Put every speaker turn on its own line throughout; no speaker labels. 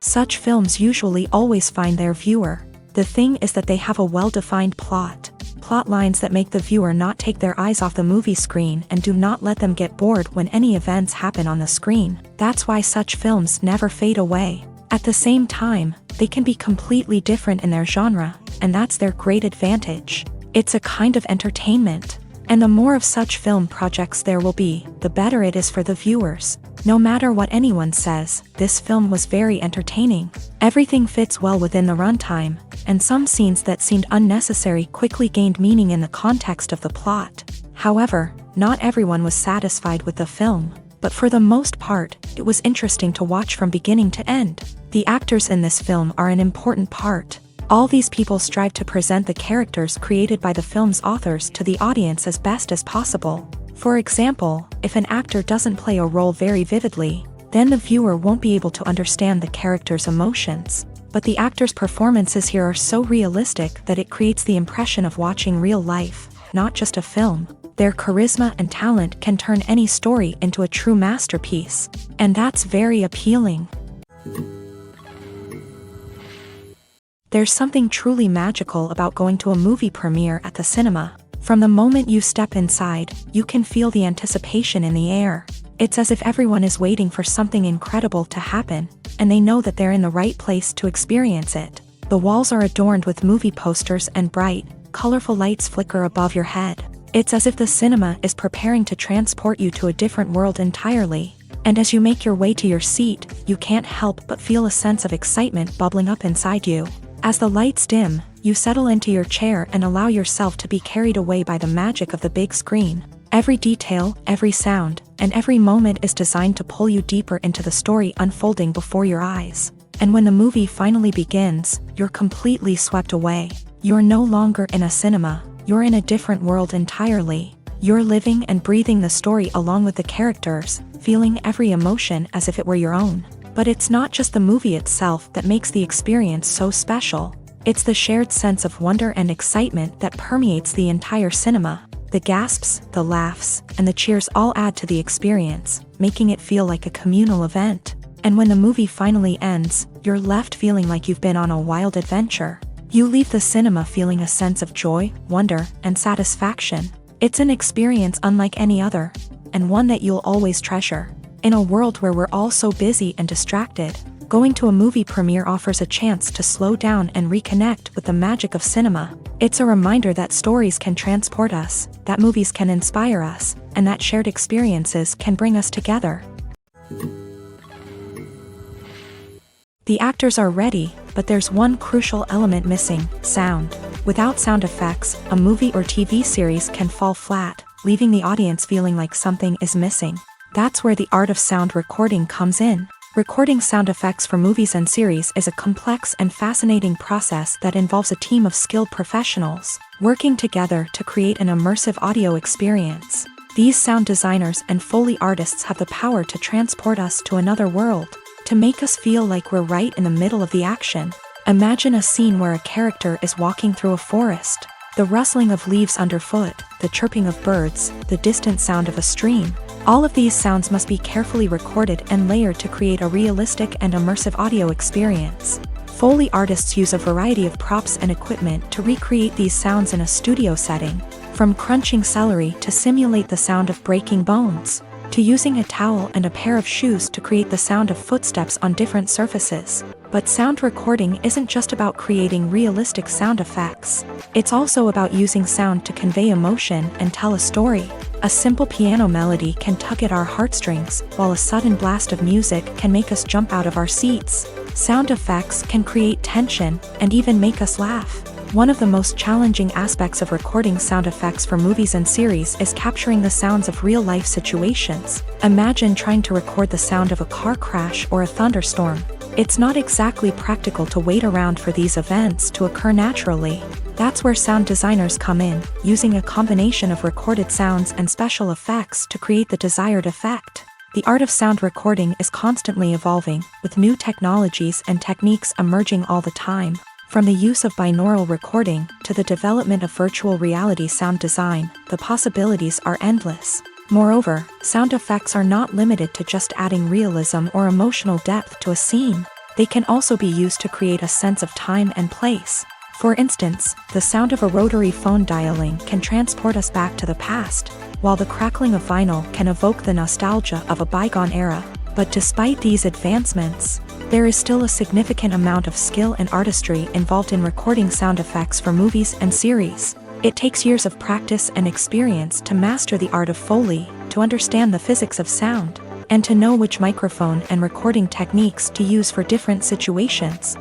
Such films usually always find their viewer. The thing is that they have a well-defined plot lines that make the viewer not take their eyes off the movie screen and do not let them get bored when any events happen on the screen. That's why such films never fade away. At the same time, they can be completely different in their genre, and that's their great advantage. It's a kind of entertainment. And the more of such film projects there will be, the better it is for the viewers. No matter what anyone says, this film was very entertaining. Everything fits well within the runtime, and some scenes that seemed unnecessary quickly gained meaning in the context of the plot. However, not everyone was satisfied with the film, but for the most part, it was interesting to watch from beginning to end. The actors in this film are an important part. All these people strive to present the characters created by the film's authors to the audience as best as possible. For example, if an actor doesn't play a role very vividly, then the viewer won't be able to understand the character's emotions. But the actors' performances here are so realistic that it creates the impression of watching real life, not just a film. Their charisma and talent can turn any story into a true masterpiece, and that's very appealing. There's something truly magical about going to a movie premiere at the cinema. From the moment you step inside, you can feel the anticipation in the air. It's as if everyone is waiting for something incredible to happen, and they know that they're in the right place to experience it. The walls are adorned with movie posters and bright, colorful lights flicker above your head. It's as if the cinema is preparing to transport you to a different world entirely. And as you make your way to your seat, you can't help but feel a sense of excitement bubbling up inside you. As the lights dim, you settle into your chair and allow yourself to be carried away by the magic of the big screen. Every detail, every sound, and every moment is designed to pull you deeper into the story unfolding before your eyes. And when the movie finally begins, you're completely swept away. You're no longer in a cinema, you're in a different world entirely. You're living and breathing the story along with the characters, feeling every emotion as if it were your own. But it's not just the movie itself that makes the experience so special. It's the shared sense of wonder and excitement that permeates the entire cinema. The gasps, the laughs, and the cheers all add to the experience, making it feel like a communal event. And when the movie finally ends, you're left feeling like you've been on a wild adventure. You leave the cinema feeling a sense of joy, wonder, and satisfaction. It's an experience unlike any other, and one that you'll always treasure. In a world where we're all so busy and distracted, going to a movie premiere offers a chance to slow down and reconnect with the magic of cinema. It's a reminder that stories can transport us, that movies can inspire us, and that shared experiences can bring us together. The actors are ready, but there's one crucial element missing: sound. Without sound effects, a movie or TV series can fall flat, leaving the audience feeling like something is missing. That's where the art of sound recording comes in. Recording sound effects for movies and series is a complex and fascinating process that involves a team of skilled professionals working together to create an immersive audio experience. These sound designers and Foley artists have the power to transport us to another world, to make us feel like we're right in the middle of the action. Imagine a scene where a character is walking through a forest. The rustling of leaves underfoot, the chirping of birds, the distant sound of a stream. All of these sounds must be carefully recorded and layered to create a realistic and immersive audio experience. Foley artists use a variety of props and equipment to recreate these sounds in a studio setting, from crunching celery to simulate the sound of breaking bones, to using a towel and a pair of shoes to create the sound of footsteps on different surfaces. But sound recording isn't just about creating realistic sound effects. It's also about using sound to convey emotion and tell a story. A simple piano melody can tug at our heartstrings, while a sudden blast of music can make us jump out of our seats. Sound effects can create tension and even make us laugh. One of the most challenging aspects of recording sound effects for movies and series is capturing the sounds of real-life situations. Imagine trying to record the sound of a car crash or a thunderstorm. It's not exactly practical to wait around for these events to occur naturally. That's where sound designers come in, using a combination of recorded sounds and special effects to create the desired effect. The art of sound recording is constantly evolving, with new technologies and techniques emerging all the time. From the use of binaural recording to the development of virtual reality sound design, the possibilities are endless. Moreover, sound effects are not limited to just adding realism or emotional depth to a scene. They can also be used to create a sense of time and place. For instance, the sound of a rotary phone dialing can transport us back to the past, while the crackling of vinyl can evoke the nostalgia of a bygone era. But despite these advancements, there is still a significant amount of skill and artistry involved in recording sound effects for movies and series. It takes years of practice and experience to master the art of Foley, to understand the physics of sound, and to know which microphone and recording techniques to use for different situations.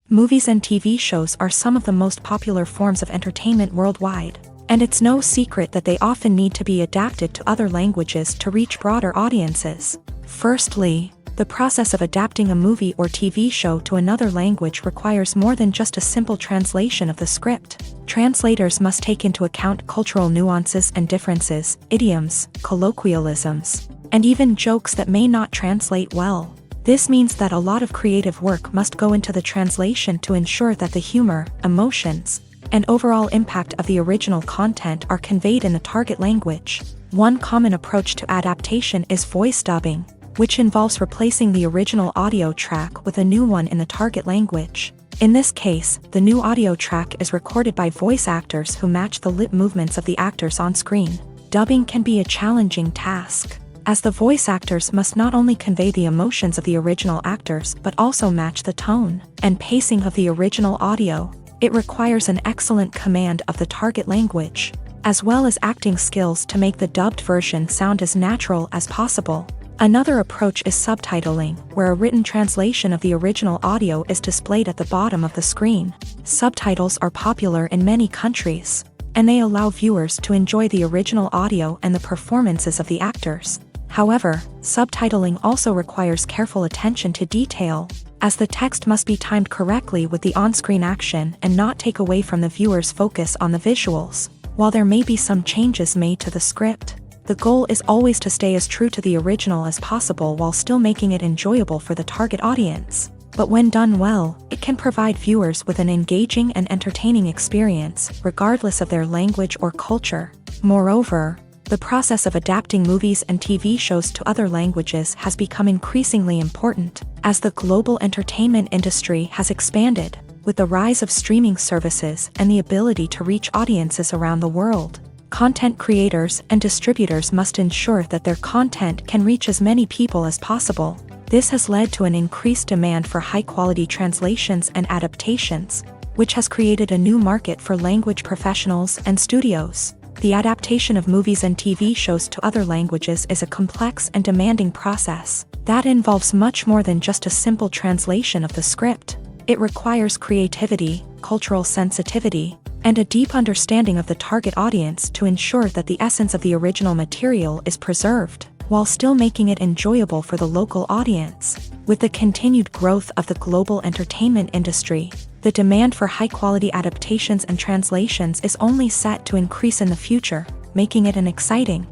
Movies and TV shows are some of the most popular forms of entertainment worldwide, and it's no secret that they often need to be adapted to other languages to reach broader audiences. Firstly, the process of adapting a movie or TV show to another language requires more than just a simple translation of the script. Translators must take into account cultural nuances and differences, idioms, colloquialisms, and even jokes that may not translate well. This means that a lot of creative work must go into the translation to ensure that the humor, emotions, and overall impact of the original content are conveyed in the target language. One common approach to adaptation is voice dubbing, which involves replacing the original audio track with a new one in the target language. In this case, the new audio track is recorded by voice actors who match the lip movements of the actors on screen. Dubbing can be a challenging task, as the voice actors must not only convey the emotions of the original actors but also match the tone and pacing of the original audio. It requires an excellent command of the target language, as well as acting skills to make the dubbed version sound as natural as possible. Another approach is subtitling, where a written translation of the original audio is displayed at the bottom of the screen. Subtitles are popular in many countries, and they allow viewers to enjoy the original audio and the performances of the actors. However, subtitling also requires careful attention to detail, as the text must be timed correctly with the on-screen action and not take away from the viewer's focus on the visuals. While there may be some changes made to the script, the goal is always to stay as true to the original as possible while still making it enjoyable for the target audience. But when done well, it can provide viewers with an engaging and entertaining experience, regardless of their language or culture. Moreover, the process of adapting movies and TV shows to other languages has become increasingly important, as the global entertainment industry has expanded, with the rise of streaming services and the ability to reach audiences around the world. Content creators and distributors must ensure that their content can reach as many people as possible. This has led to an increased demand for high-quality translations and adaptations, which has created a new market for language professionals and studios. The adaptation of movies and TV shows to other languages is a complex and demanding process that involves much more than just a simple translation of the script. It requires creativity, cultural sensitivity, and a deep understanding of the target audience to ensure that the essence of the original material is preserved, while still making it enjoyable for the local audience. With the continued growth of the global entertainment industry, the demand for high-quality adaptations and translations is only set to increase in the future, making it an exciting.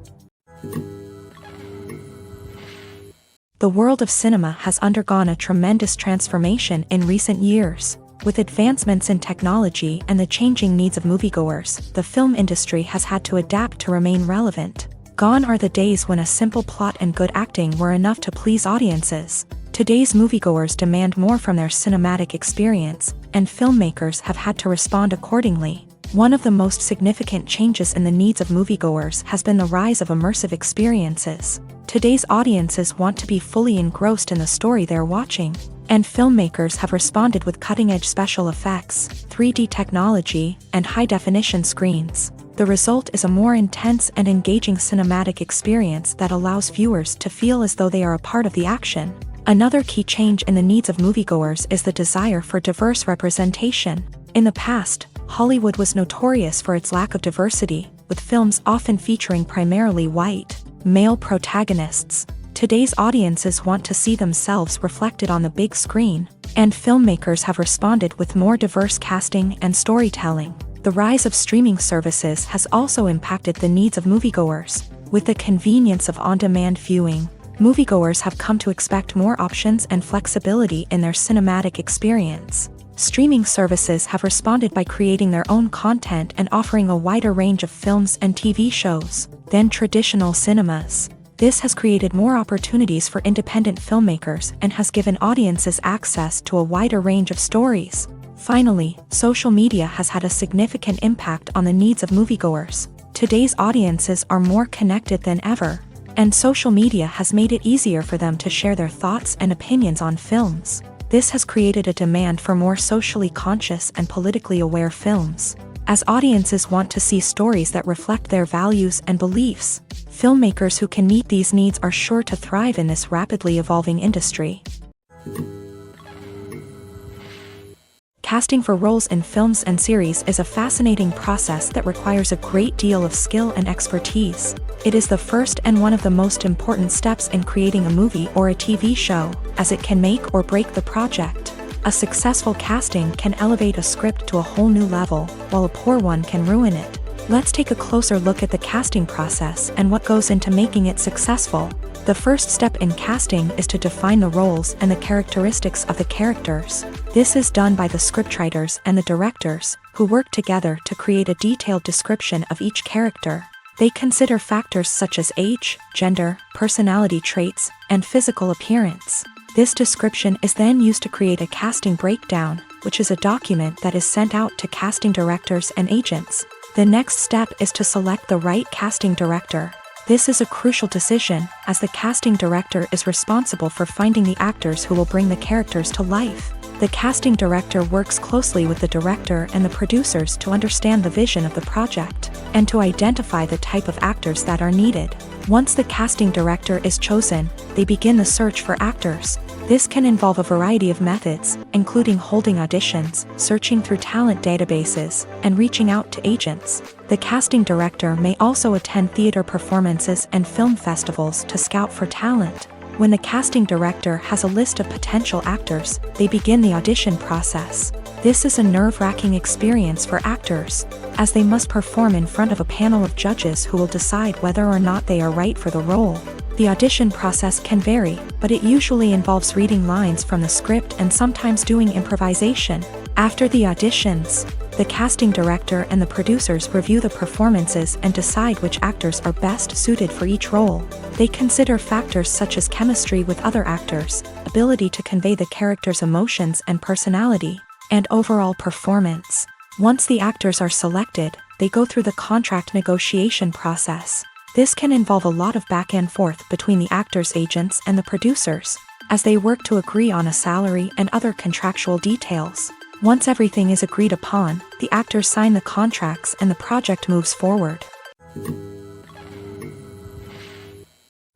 The world of cinema has undergone a tremendous transformation in recent years. With advancements in technology and the changing needs of moviegoers, the film industry has had to adapt to remain relevant. Gone are the days when a simple plot and good acting were enough to please audiences. Today's moviegoers demand more from their cinematic experience, and filmmakers have had to respond accordingly. One of the most significant changes in the needs of moviegoers has been the rise of immersive experiences. Today's audiences want to be fully engrossed in the story they're watching, and filmmakers have responded with cutting-edge special effects, 3D technology, and high-definition screens. The result is a more intense and engaging cinematic experience that allows viewers to feel as though they are a part of the action. Another key change in the needs of moviegoers is the desire for diverse representation. In the past, Hollywood was notorious for its lack of diversity, with films often featuring primarily white, male protagonists. Today's audiences want to see themselves reflected on the big screen, and filmmakers have responded with more diverse casting and storytelling. The rise of streaming services has also impacted the needs of moviegoers. With the convenience of on-demand viewing, moviegoers have come to expect more options and flexibility in their cinematic experience. Streaming services have responded by creating their own content and offering a wider range of films and TV shows than traditional cinemas. This has created more opportunities for independent filmmakers and has given audiences access to a wider range of stories. Finally, social media has had a significant impact on the needs of moviegoers. Today's audiences are more connected than ever, and social media has made it easier for them to share their thoughts and opinions on films. This has created a demand for more socially conscious and politically aware films. As audiences want to see stories that reflect their values and beliefs, filmmakers who can meet these needs are sure to thrive in this rapidly evolving industry. Casting for roles in films and series is a fascinating process that requires a great deal of skill and expertise. It is the first and one of the most important steps in creating a movie or a TV show, as it can make or break the project. A successful casting can elevate a script to a whole new level, while a poor one can ruin it. Let's take a closer look at the casting process and what goes into making it successful. The first step in casting is to define the roles and the characteristics of the characters. This is done by the scriptwriters and the directors, who work together to create a detailed description of each character. They consider factors such as age, gender, personality traits, and physical appearance. This description is then used to create a casting breakdown, which is a document that is sent out to casting directors and agents. The next step is to select the right casting director. This is a crucial decision, as the casting director is responsible for finding the actors who will bring the characters to life. The casting director works closely with the director and the producers to understand the vision of the project, and to identify the type of actors that are needed. Once the casting director is chosen, they begin the search for actors. This can involve a variety of methods, including holding auditions, searching through talent databases, and reaching out to agents. The casting director may also attend theater performances and film festivals to scout for talent. When the casting director has a list of potential actors, they begin the audition process. This is a nerve-wracking experience for actors, as they must perform in front of a panel of judges who will decide whether or not they are right for the role. The audition process can vary, but it usually involves reading lines from the script and sometimes doing improvisation. After the auditions, the casting director and the producers review the performances and decide which actors are best suited for each role. They consider factors such as chemistry with other actors, ability to convey the character's emotions and personality, and overall performance. Once the actors are selected, they go through the contract negotiation process. This can involve a lot of back and forth between the actors' agents and the producers, as they work to agree on a salary and other contractual details. Once everything is agreed upon, the actors sign the contracts and the project moves forward.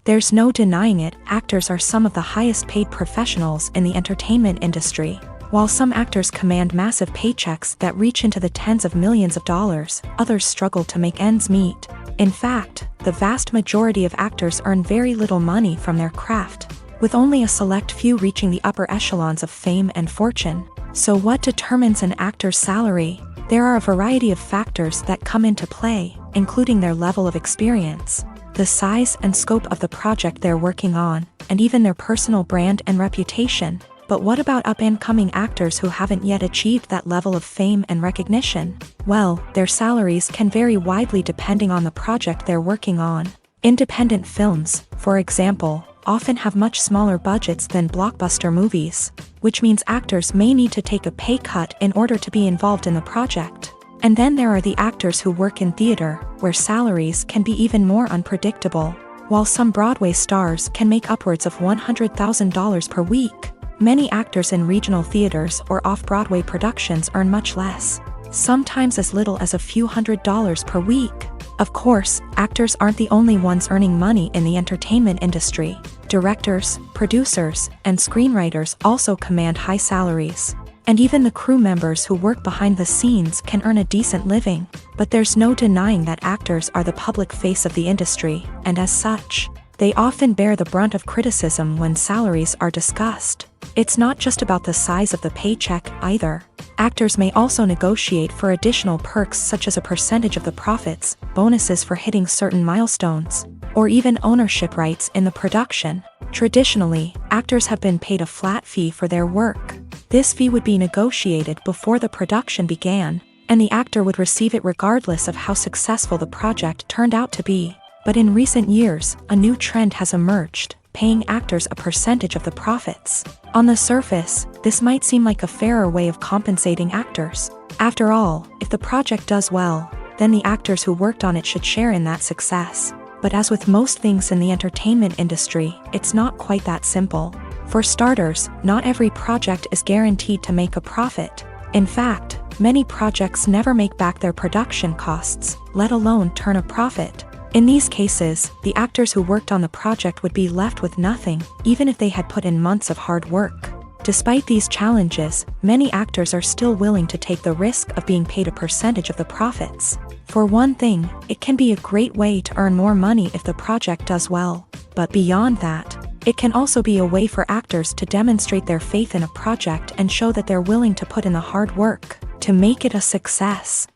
There's no denying it, actors are some of the highest paid professionals in the entertainment industry. While some actors command massive paychecks that reach into the tens of millions of dollars, others struggle to make ends meet. In fact, the vast majority of actors earn very little money from their craft, with only a select few reaching the upper echelons of fame and fortune. So what determines an actor's salary? There are a variety of factors that come into play, including their level of experience, the size and scope of the project they're working on, and even their personal brand and reputation. But what about up-and-coming actors who haven't yet achieved that level of fame and recognition? Well, their salaries can vary widely depending on the project they're working on. Independent films, for example, often have much smaller budgets than blockbuster movies, which means actors may need to take a pay cut in order to be involved in the project. And then there are the actors who work in theater, where salaries can be even more unpredictable. While some Broadway stars can make upwards of $100,000 per week, many actors in regional theaters or off-Broadway productions earn much less, sometimes as little as a few $100s per week. Of course, actors aren't the only ones earning money in the entertainment industry. Directors, producers, and screenwriters also command high salaries. And even the crew members who work behind the scenes can earn a decent living. But there's no denying that actors are the public face of the industry, and as such, they often bear the brunt of criticism when salaries are discussed. It's not just about the size of the paycheck, either. Actors may also negotiate for additional perks such as a percentage of the profits, bonuses for hitting certain milestones, or even ownership rights in the production. Traditionally, actors have been paid a flat fee for their work. This fee would be negotiated before the production began, and the actor would receive it regardless of how successful the project turned out to be. But in recent years, a new trend has emerged, paying actors a percentage of the profits. On the surface, this might seem like a fairer way of compensating actors. After all, if the project does well, then the actors who worked on it should share in that success. But as with most things in the entertainment industry, it's not quite that simple. For starters, not every project is guaranteed to make a profit. In fact, many projects never make back their production costs, let alone turn a profit. In these cases, the actors who worked on the project would be left with nothing, even if they had put in months of hard work. Despite these challenges, many actors are still willing to take the risk of being paid a percentage of the profits. For one thing, it can be a great way to earn more money if the project does well. But beyond that, it can also be a way for actors to demonstrate their faith in a project and show that they're willing to put in the hard work to make it a success.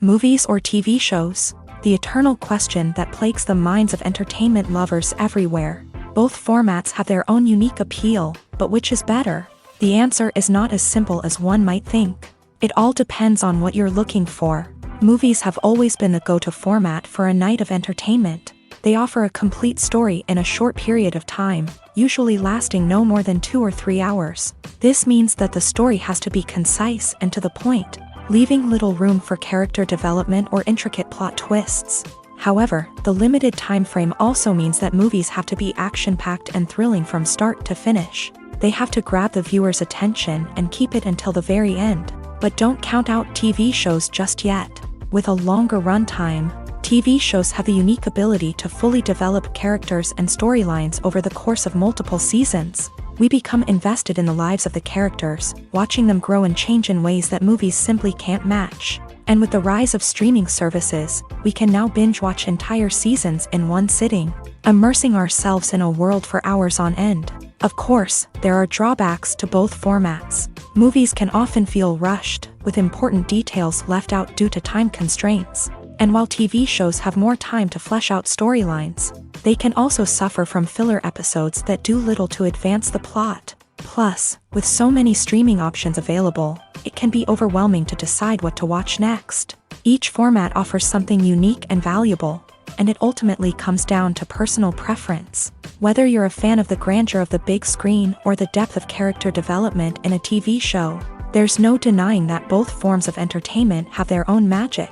Movies or TV shows? The eternal question that plagues the minds of entertainment lovers everywhere. Both formats have their own unique appeal, but which is better? The answer is not as simple as one might think. It all depends on what you're looking for. Movies have always been the go-to format for a night of entertainment. They offer a complete story in a short period of time, usually lasting no more than 2 or 3 hours. This means that the story has to be concise and to the point, leaving little room for character development or intricate plot twists. However, the limited time frame also means that movies have to be action-packed and thrilling from start to finish. They have to grab the viewer's attention and keep it until the very end. But don't count out TV shows just yet. With a longer runtime, TV shows have the unique ability to fully develop characters and storylines over the course of multiple seasons. We become invested in the lives of the characters, watching them grow and change in ways that movies simply can't match. And with the rise of streaming services, we can now binge-watch entire seasons in one sitting, immersing ourselves in a world for hours on end. Of course, there are drawbacks to both formats. Movies can often feel rushed, with important details left out due to time constraints. And while TV shows have more time to flesh out storylines, they can also suffer from filler episodes that do little to advance the plot. Plus, with so many streaming options available, it can be overwhelming to decide what to watch next. Each format offers something unique and valuable, and it ultimately comes down to personal preference. Whether you're a fan of the grandeur of the big screen or the depth of character development in a TV show, there's no denying that both forms of entertainment have their own magic.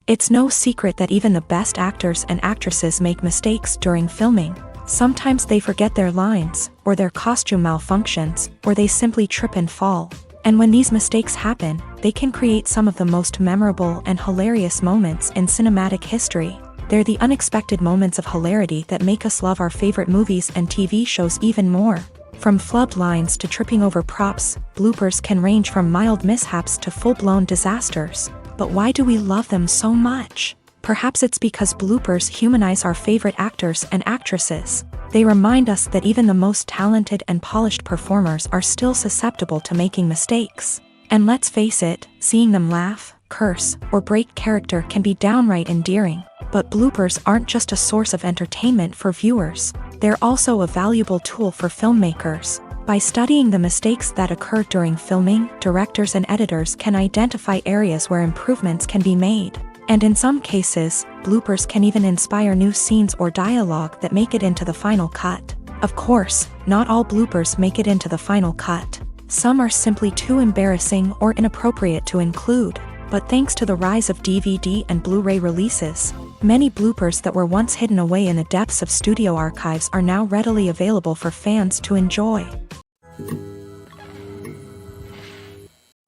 It's no secret that even the best actors and actresses make mistakes during filming. Sometimes they forget their lines, or their costume malfunctions, or they simply trip and fall. And when these mistakes happen, they can create some of the most memorable and hilarious moments in cinematic history. They're the unexpected moments of hilarity that make us love our favorite movies and TV shows even more. From flubbed lines to tripping over props, bloopers can range from mild mishaps to full-blown disasters. But why do we love them so much? Perhaps it's because bloopers humanize our favorite actors and actresses. They remind us that even the most talented and polished performers are still susceptible to making mistakes. And let's face it, seeing them laugh, curse, or break character can be downright endearing. But bloopers aren't just a source of entertainment for viewers. They're also a valuable tool for filmmakers. By studying the mistakes that occur during filming, directors and editors can identify areas where improvements can be made. And in some cases, bloopers can even inspire new scenes or dialogue that make it into the final cut. Of course, not all bloopers make it into the final cut. Some are simply too embarrassing or inappropriate to include. But thanks to the rise of DVD and Blu-ray releases, many bloopers that were once hidden away in the depths of studio archives are now readily available for fans to enjoy.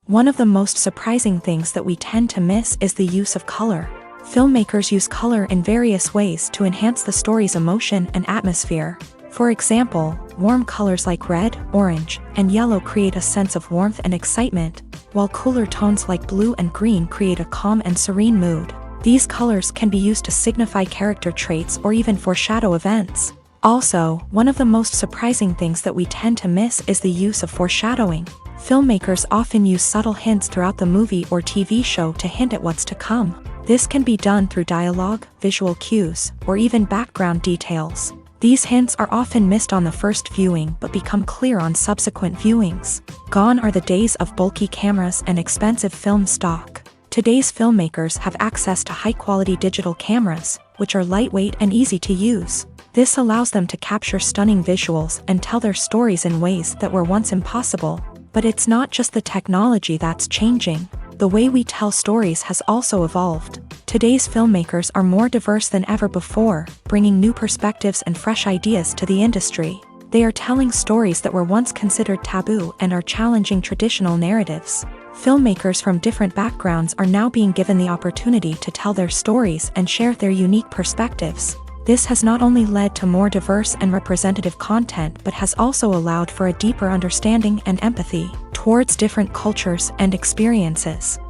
One of the most surprising things that we tend to miss is the use of color. Filmmakers use color in various ways to enhance the story's emotion and atmosphere. For example, warm colors like red, orange, and yellow create a sense of warmth and excitement, while cooler tones like blue and green create a calm and serene mood. These colors can be used to signify character traits or even foreshadow events. Also, one of the most surprising things that we tend to miss is the use of foreshadowing. Filmmakers often use subtle hints throughout the movie or TV show to hint at what's to come. This can be done through dialogue, visual cues, or even background details. These hints are often missed on the first viewing but become clear on subsequent viewings. Gone are the days of bulky cameras and expensive film stock. Today's filmmakers have access to high-quality digital cameras, which are lightweight and easy to use. This allows them to capture stunning visuals and tell their stories in ways that were once impossible. But it's not just the technology that's changing. The way we tell stories has also evolved. Today's filmmakers are more diverse than ever before, bringing new perspectives and fresh ideas to the industry. They are telling stories that were once considered taboo and are challenging traditional narratives. Filmmakers from different backgrounds are now being given the opportunity to tell their stories and share their unique perspectives. This has not only led to more diverse and representative content but has also allowed for a deeper understanding and empathy towards different cultures and experiences.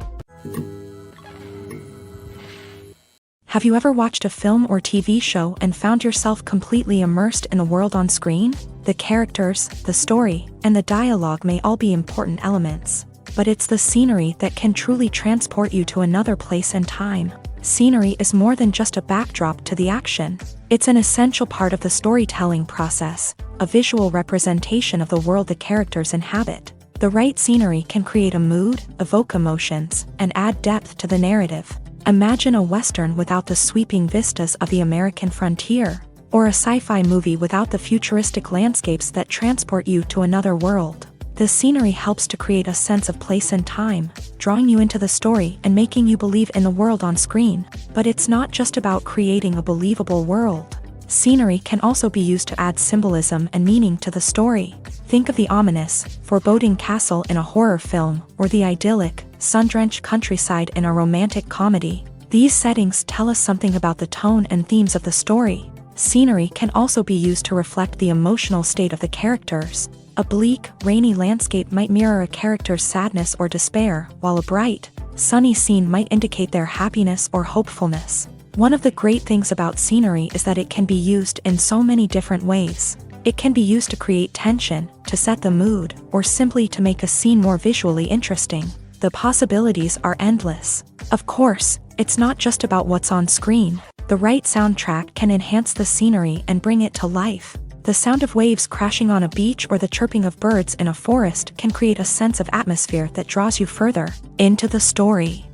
Have you ever watched a film or TV show and found yourself completely immersed in the world on screen? The characters, the story, and the dialogue may all be important elements, but it's the scenery that can truly transport you to another place and time. Scenery is more than just a backdrop to the action. It's an essential part of the storytelling process, a visual representation of the world the characters inhabit. The right scenery can create a mood, evoke emotions, and add depth to the narrative. Imagine a Western without the sweeping vistas of the American frontier, or a sci-fi movie without the futuristic landscapes that transport you to another world. The scenery helps to create a sense of place and time, drawing you into the story and making you believe in the world on screen. But it's not just about creating a believable world. Scenery can also be used to add symbolism and meaning to the story. Think of the ominous, foreboding castle in a horror film, or the idyllic, sun-drenched countryside in a romantic comedy. These settings tell us something about the tone and themes of the story. Scenery can also be used to reflect the emotional state of the characters. A bleak, rainy landscape might mirror a character's sadness or despair, while a bright, sunny scene might indicate their happiness or hopefulness. One of the great things about scenery is that it can be used in so many different ways. It can be used to create tension, to set the mood, or simply to make a scene more visually interesting. The possibilities are endless. Of course, it's not just about what's on screen. The right soundtrack can enhance the scenery and bring it to life. The sound of waves crashing on a beach or the chirping of birds in a forest can create a sense of atmosphere that draws you further into the story.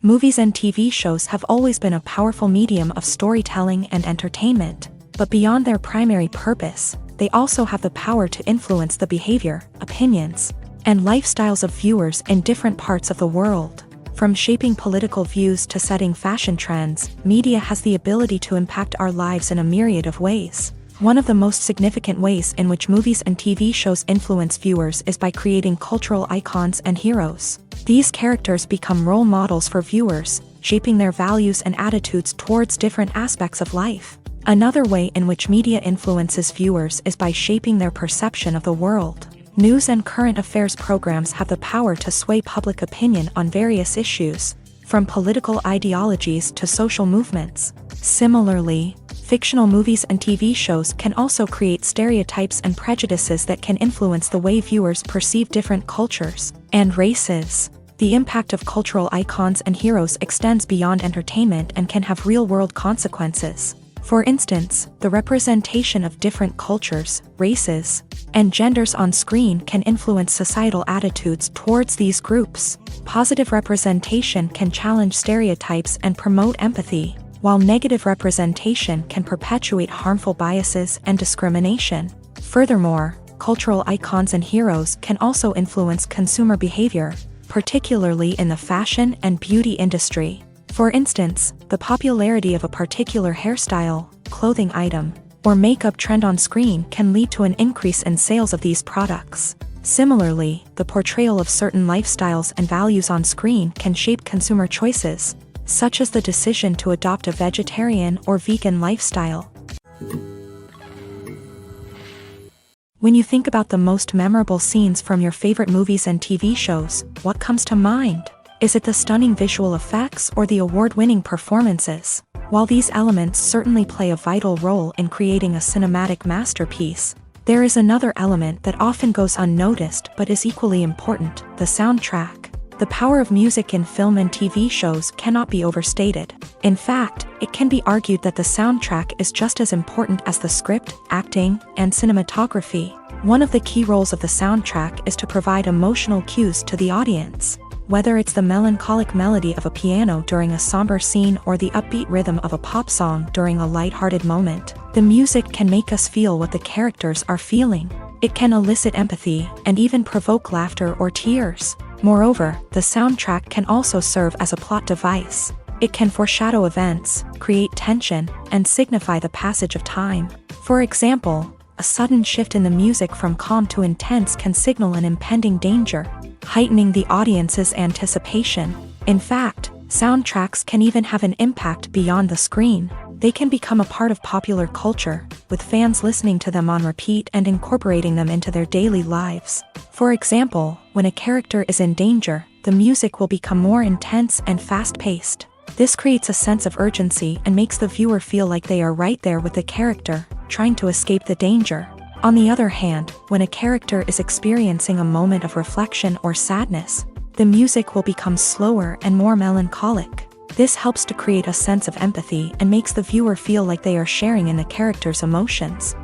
Movies and TV shows have always been a powerful medium of storytelling and entertainment, but beyond their primary purpose, they also have the power to influence the behavior, opinions, and lifestyles of viewers in different parts of the world. From shaping political views to setting fashion trends, media has the ability to impact our lives in a myriad of ways. One of the most significant ways in which movies and TV shows influence viewers is by creating cultural icons and heroes. These characters become role models for viewers, shaping their values and attitudes towards different aspects of life. Another way in which media influences viewers is by shaping their perception of the world. News and current affairs programs have the power to sway public opinion on various issues, from political ideologies to social movements. Similarly, fictional movies and TV shows can also create stereotypes and prejudices that can influence the way viewers perceive different cultures and races. The impact of cultural icons and heroes extends beyond entertainment and can have real-world consequences. For instance, the representation of different cultures, races, and genders on screen can influence societal attitudes towards these groups. Positive representation can challenge stereotypes and promote empathy, while negative representation can perpetuate harmful biases and discrimination. Furthermore, cultural icons and heroes can also influence consumer behavior, particularly in the fashion and beauty industry. For instance, the popularity of a particular hairstyle, clothing item, or makeup trend on screen can lead to an increase in sales of these products. Similarly, the portrayal of certain lifestyles and values on screen can shape consumer choices, such as the decision to adopt a vegetarian or vegan lifestyle. When you think about the most memorable scenes from your favorite movies and TV shows, what comes to mind? Is it the stunning visual effects or the award-winning performances? While these elements certainly play a vital role in creating a cinematic masterpiece, there is another element that often goes unnoticed but is equally important: the soundtrack. The power of music in film and TV shows cannot be overstated. In fact, it can be argued that the soundtrack is just as important as the script, acting, and cinematography. One of the key roles of the soundtrack is to provide emotional cues to the audience. Whether it's the melancholic melody of a piano during a somber scene or the upbeat rhythm of a pop song during a lighthearted moment, the music can make us feel what the characters are feeling. It can elicit empathy and even provoke laughter or tears. Moreover, the soundtrack can also serve as a plot device. It can foreshadow events, create tension, and signify the passage of time. For example, a sudden shift in the music from calm to intense can signal an impending danger, heightening the audience's anticipation. In fact, soundtracks can even have an impact beyond the screen. They can become a part of popular culture, with fans listening to them on repeat and incorporating them into their daily lives. For example, when a character is in danger, the music will become more intense and fast-paced. This creates a sense of urgency and makes the viewer feel like they are right there with the character, trying to escape the danger. On the other hand, when a character is experiencing a moment of reflection or sadness, the music will become slower and more melancholic. This helps to create a sense of empathy and makes the viewer feel like they are sharing in the character's emotions.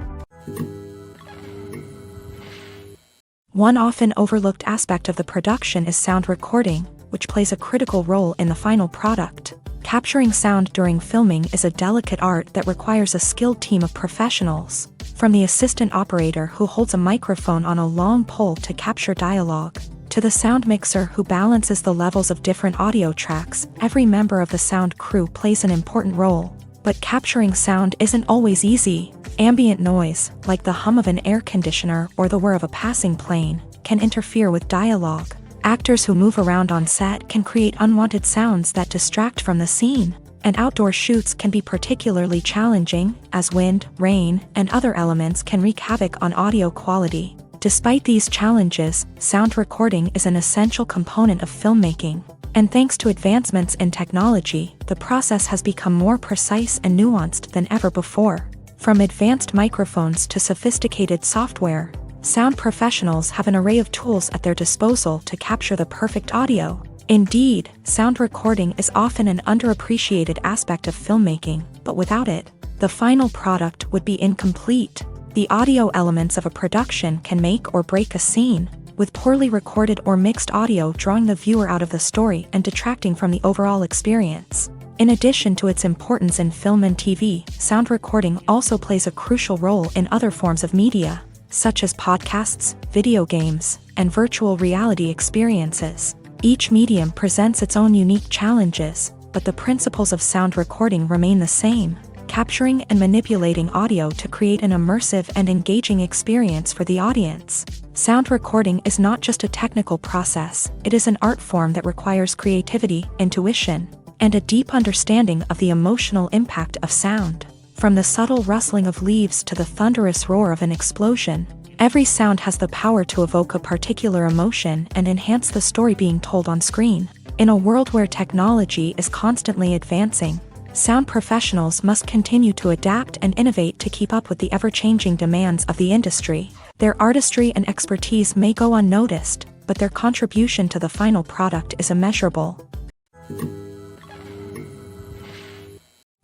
One often overlooked aspect of the production is sound recording, which plays a critical role in the final product. Capturing sound during filming is a delicate art that requires a skilled team of professionals. From the assistant operator who holds a microphone on a long pole to capture dialogue, to the sound mixer who balances the levels of different audio tracks, every member of the sound crew plays an important role. But capturing sound isn't always easy. Ambient noise, like the hum of an air conditioner or the whir of a passing plane, can interfere with dialogue. Actors who move around on set can create unwanted sounds that distract from the scene. And outdoor shoots can be particularly challenging, as wind, rain, and other elements can wreak havoc on audio quality. Despite these challenges, sound recording is an essential component of filmmaking. And thanks to advancements in technology, the process has become more precise and nuanced than ever before. From advanced microphones to sophisticated software, sound professionals have an array of tools at their disposal to capture the perfect audio. Indeed, sound recording is often an underappreciated aspect of filmmaking, but without it, the final product would be incomplete. The audio elements of a production can make or break a scene, with poorly recorded or mixed audio drawing the viewer out of the story and detracting from the overall experience. In addition to its importance in film and TV, sound recording also plays a crucial role in other forms of media, such as podcasts, video games, and virtual reality experiences. Each medium presents its own unique challenges, but the principles of sound recording remain the same, capturing and manipulating audio to create an immersive and engaging experience for the audience. Sound recording is not just a technical process, it is an art form that requires creativity, intuition, and a deep understanding of the emotional impact of sound. From the subtle rustling of leaves to the thunderous roar of an explosion, every sound has the power to evoke a particular emotion and enhance the story being told on screen. In a world where technology is constantly advancing, sound professionals must continue to adapt and innovate to keep up with the ever-changing demands of the industry. Their artistry and expertise may go unnoticed, but their contribution to the final product is immeasurable.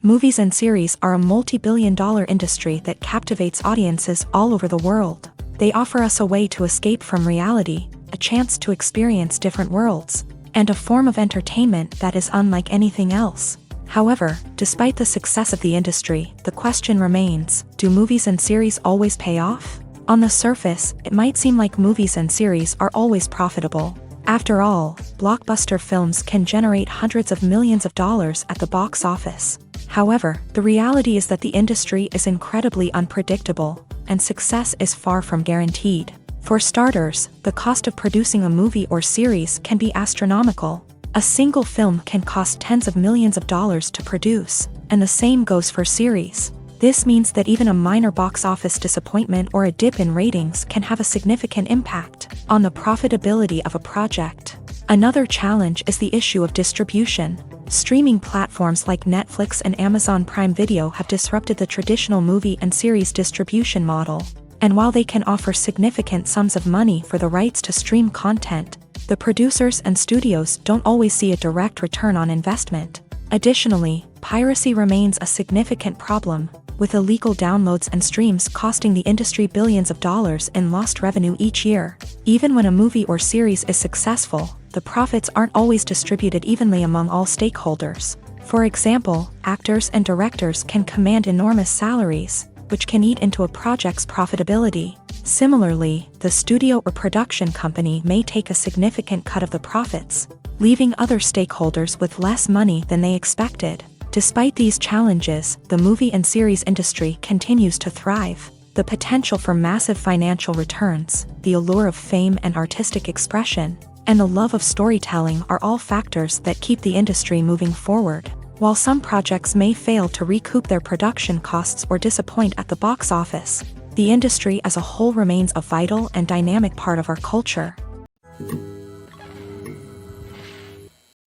Movies and series are a multi-billion-dollar industry that captivates audiences all over the world. They offer us a way to escape from reality, a chance to experience different worlds, and a form of entertainment that is unlike anything else. However, despite the success of the industry, the question remains, do movies and series always pay off? On the surface, it might seem like movies and series are always profitable. After all, blockbuster films can generate hundreds of millions of dollars at the box office. However, the reality is that the industry is incredibly unpredictable, and success is far from guaranteed. For starters, the cost of producing a movie or series can be astronomical. A single film can cost tens of millions of dollars to produce, and the same goes for series. This means that even a minor box office disappointment or a dip in ratings can have a significant impact on the profitability of a project. Another challenge is the issue of distribution. Streaming platforms like Netflix and Amazon Prime Video have disrupted the traditional movie and series distribution model. And while they can offer significant sums of money for the rights to stream content, the producers and studios don't always see a direct return on investment. Additionally, piracy remains a significant problem, with illegal downloads and streams costing the industry billions of dollars in lost revenue each year. Even when a movie or series is successful, the profits aren't always distributed evenly among all stakeholders. For example, actors and directors can command enormous salaries, which can eat into a project's profitability. Similarly, the studio or production company may take a significant cut of the profits, leaving other stakeholders with less money than they expected. Despite these challenges, the movie and series industry continues to thrive. The potential for massive financial returns, the allure of fame and artistic expression, and the love of storytelling are all factors that keep the industry moving forward. While some projects may fail to recoup their production costs or disappoint at the box office, the industry as a whole remains a vital and dynamic part of our culture.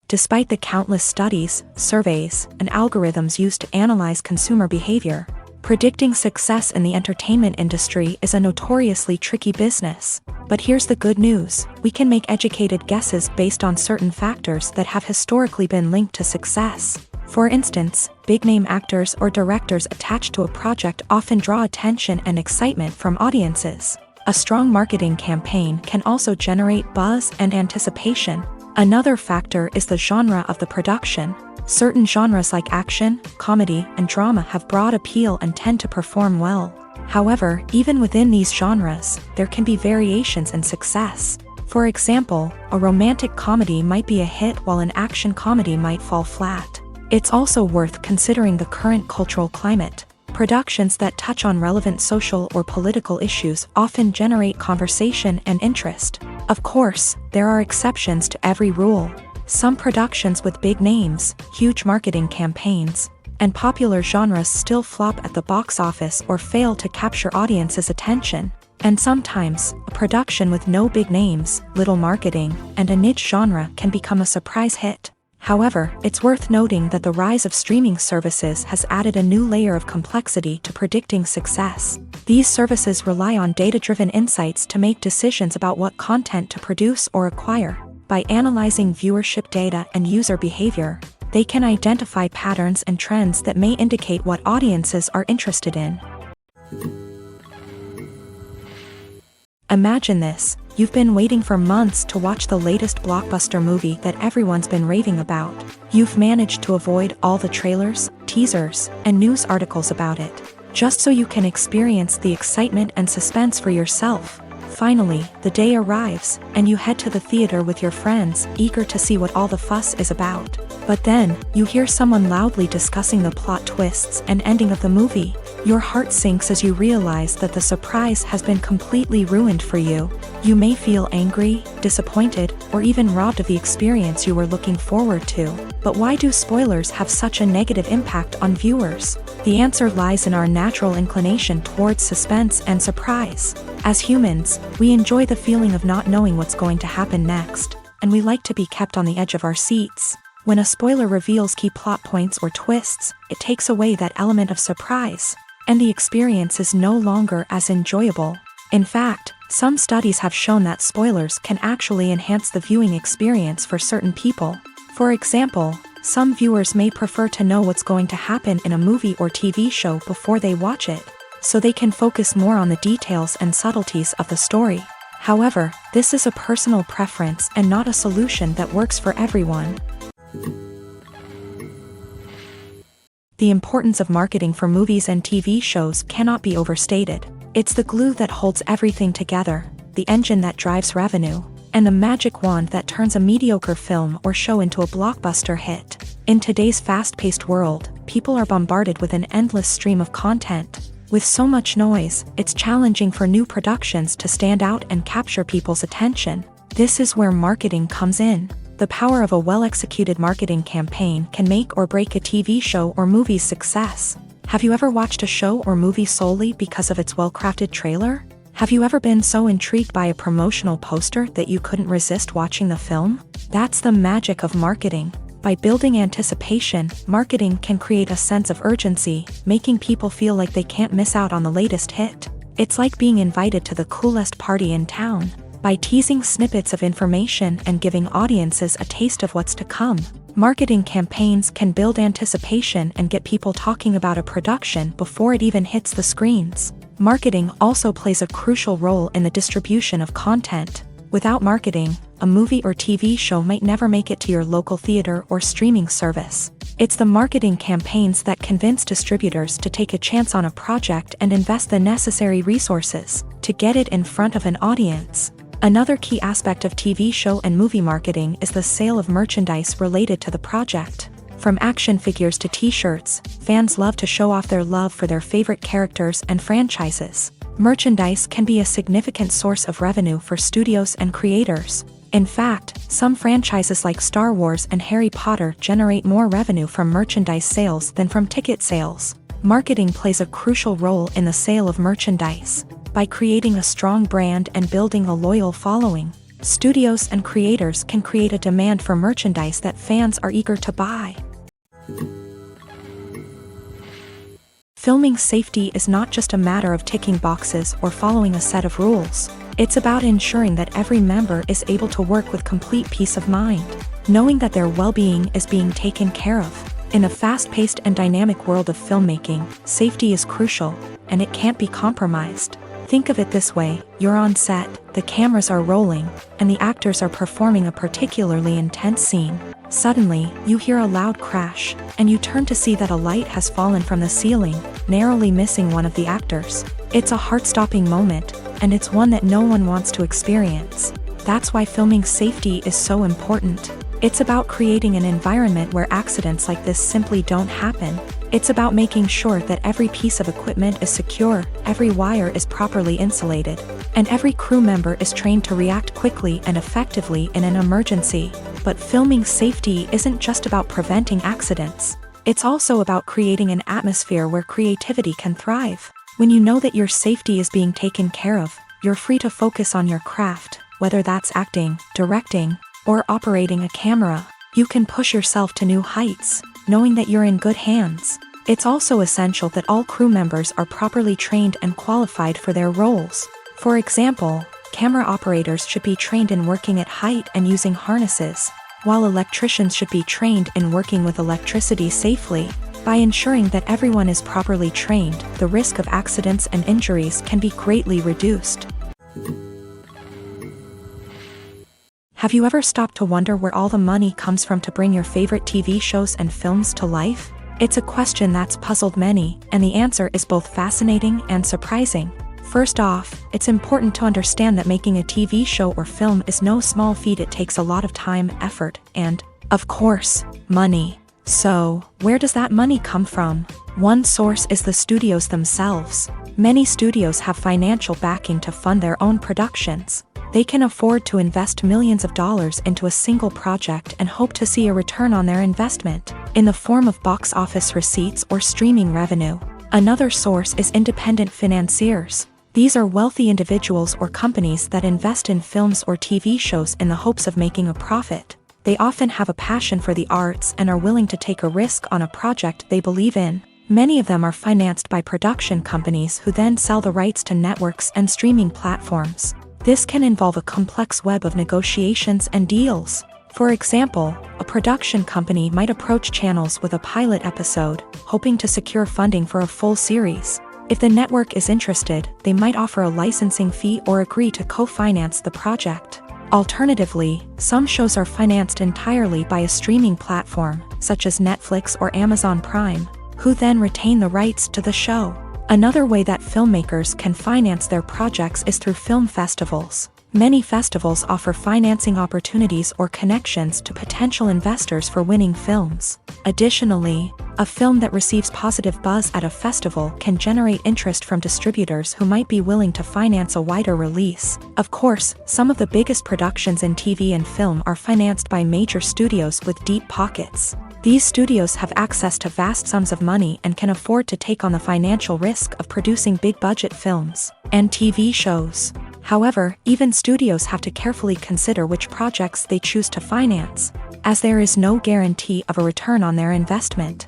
Despite the countless studies, surveys, and algorithms used to analyze consumer behavior, predicting success in the entertainment industry is a notoriously tricky business. But here's the good news: we can make educated guesses based on certain factors that have historically been linked to success. For instance, big-name actors or directors attached to a project often draw attention and excitement from audiences. A strong marketing campaign can also generate buzz and anticipation. Another factor is the genre of the production. Certain genres like action, comedy, and drama have broad appeal and tend to perform well. However, even within these genres, there can be variations in success. For example, a romantic comedy might be a hit while an action comedy might fall flat. It's also worth considering the current cultural climate. Productions that touch on relevant social or political issues often generate conversation and interest. Of course, there are exceptions to every rule. Some productions with big names, huge marketing campaigns, and popular genres still flop at the box office or fail to capture audiences' attention. And sometimes, a production with no big names, little marketing, and a niche genre can become a surprise hit. However, it's worth noting that the rise of streaming services has added a new layer of complexity to predicting success. These services rely on data-driven insights to make decisions about what content to produce or acquire. By analyzing viewership data and user behavior, they can identify patterns and trends that may indicate what audiences are interested in. Imagine this: you've been waiting for months to watch the latest blockbuster movie that everyone's been raving about. You've managed to avoid all the trailers, teasers, and news articles about it, just so you can experience the excitement and suspense for yourself. Finally, the day arrives, and you head to the theater with your friends, eager to see what all the fuss is about. But then, you hear someone loudly discussing the plot twists and ending of the movie. Your heart sinks as you realize that the surprise has been completely ruined for you. You may feel angry, disappointed, or even robbed of the experience you were looking forward to. But why do spoilers have such a negative impact on viewers? The answer lies in our natural inclination towards suspense and surprise. As humans, we enjoy the feeling of not knowing what's going to happen next, and we like to be kept on the edge of our seats. When a spoiler reveals key plot points or twists, it takes away that element of surprise, and the experience is no longer as enjoyable. In fact, some studies have shown that spoilers can actually enhance the viewing experience for certain people. For example, some viewers may prefer to know what's going to happen in a movie or TV show before they watch it, so they can focus more on the details and subtleties of the story. However, this is a personal preference and not a solution that works for everyone. The importance of marketing for movies and TV shows cannot be overstated. It's the glue that holds everything together, the engine that drives revenue, and the magic wand that turns a mediocre film or show into a blockbuster hit. In today's fast-paced world, people are bombarded with an endless stream of content. With so much noise, it's challenging for new productions to stand out and capture people's attention. This is where marketing comes in. The power of a well-executed marketing campaign can make or break a TV show or movie's success. Have you ever watched a show or movie solely because of its well-crafted trailer? Have you ever been so intrigued by a promotional poster that you couldn't resist watching the film? That's the magic of marketing. By building anticipation, marketing can create a sense of urgency, making people feel like they can't miss out on the latest hit. It's like being invited to the coolest party in town. By teasing snippets of information and giving audiences a taste of what's to come, marketing campaigns can build anticipation and get people talking about a production before it even hits the screens. Marketing also plays a crucial role in the distribution of content. Without marketing, a movie or TV show might never make it to your local theater or streaming service. It's the marketing campaigns that convince distributors to take a chance on a project and invest the necessary resources to get it in front of an audience. Another key aspect of TV show and movie marketing is the sale of merchandise related to the project. From action figures to t-shirts, fans love to show off their love for their favorite characters and franchises. Merchandise can be a significant source of revenue for studios and creators. In fact, some franchises like Star Wars and Harry Potter generate more revenue from merchandise sales than from ticket sales. Marketing plays a crucial role in the sale of merchandise. By creating a strong brand and building a loyal following, studios and creators can create a demand for merchandise that fans are eager to buy. Filming safety is not just a matter of ticking boxes or following a set of rules. It's about ensuring that every member is able to work with complete peace of mind, knowing that their well-being is being taken care of. In a fast-paced and dynamic world of filmmaking, safety is crucial, and it can't be compromised. Think of it this way: you're on set, the cameras are rolling, and the actors are performing a particularly intense scene. Suddenly, you hear a loud crash, and you turn to see that a light has fallen from the ceiling, narrowly missing one of the actors. It's a heart-stopping moment, and it's one that no one wants to experience. That's why filming safety is so important. It's about creating an environment where accidents like this simply don't happen. It's about making sure that every piece of equipment is secure, every wire is properly insulated, and every crew member is trained to react quickly and effectively in an emergency. But filming safety isn't just about preventing accidents. It's also about creating an atmosphere where creativity can thrive. When you know that your safety is being taken care of, you're free to focus on your craft, whether that's acting, directing, or operating a camera. You can push yourself to new heights, knowing that you're in good hands. It's also essential that all crew members are properly trained and qualified for their roles. For example, camera operators should be trained in working at height and using harnesses, while electricians should be trained in working with electricity safely. By ensuring that everyone is properly trained, the risk of accidents and injuries can be greatly reduced. Have you ever stopped to wonder where all the money comes from to bring your favorite TV shows and films to life? It's a question that's puzzled many, and the answer is both fascinating and surprising. First off, it's important to understand that making a TV show or film is no small feat. It takes a lot of time, effort, and, of course, money. So, where does that money come from? One source is the studios themselves. Many studios have financial backing to fund their own productions. They can afford to invest millions of dollars into a single project and hope to see a return on their investment, in the form of box office receipts or streaming revenue. Another source is independent financiers. These are wealthy individuals or companies that invest in films or TV shows in the hopes of making a profit. They often have a passion for the arts and are willing to take a risk on a project they believe in. Many of them are financed by production companies who then sell the rights to networks and streaming platforms. This can involve a complex web of negotiations and deals. For example, a production company might approach channels with a pilot episode, hoping to secure funding for a full series. If the network is interested, they might offer a licensing fee or agree to co-finance the project. Alternatively, some shows are financed entirely by a streaming platform, such as Netflix or Amazon Prime, who then retain the rights to the show. Another way that filmmakers can finance their projects is through film festivals. Many festivals offer financing opportunities or connections to potential investors for winning films. Additionally, a film that receives positive buzz at a festival can generate interest from distributors who might be willing to finance a wider release. Of course, some of the biggest productions in TV and film are financed by major studios with deep pockets. These studios have access to vast sums of money and can afford to take on the financial risk of producing big-budget films and TV shows. However, even studios have to carefully consider which projects they choose to finance, as there is no guarantee of a return on their investment.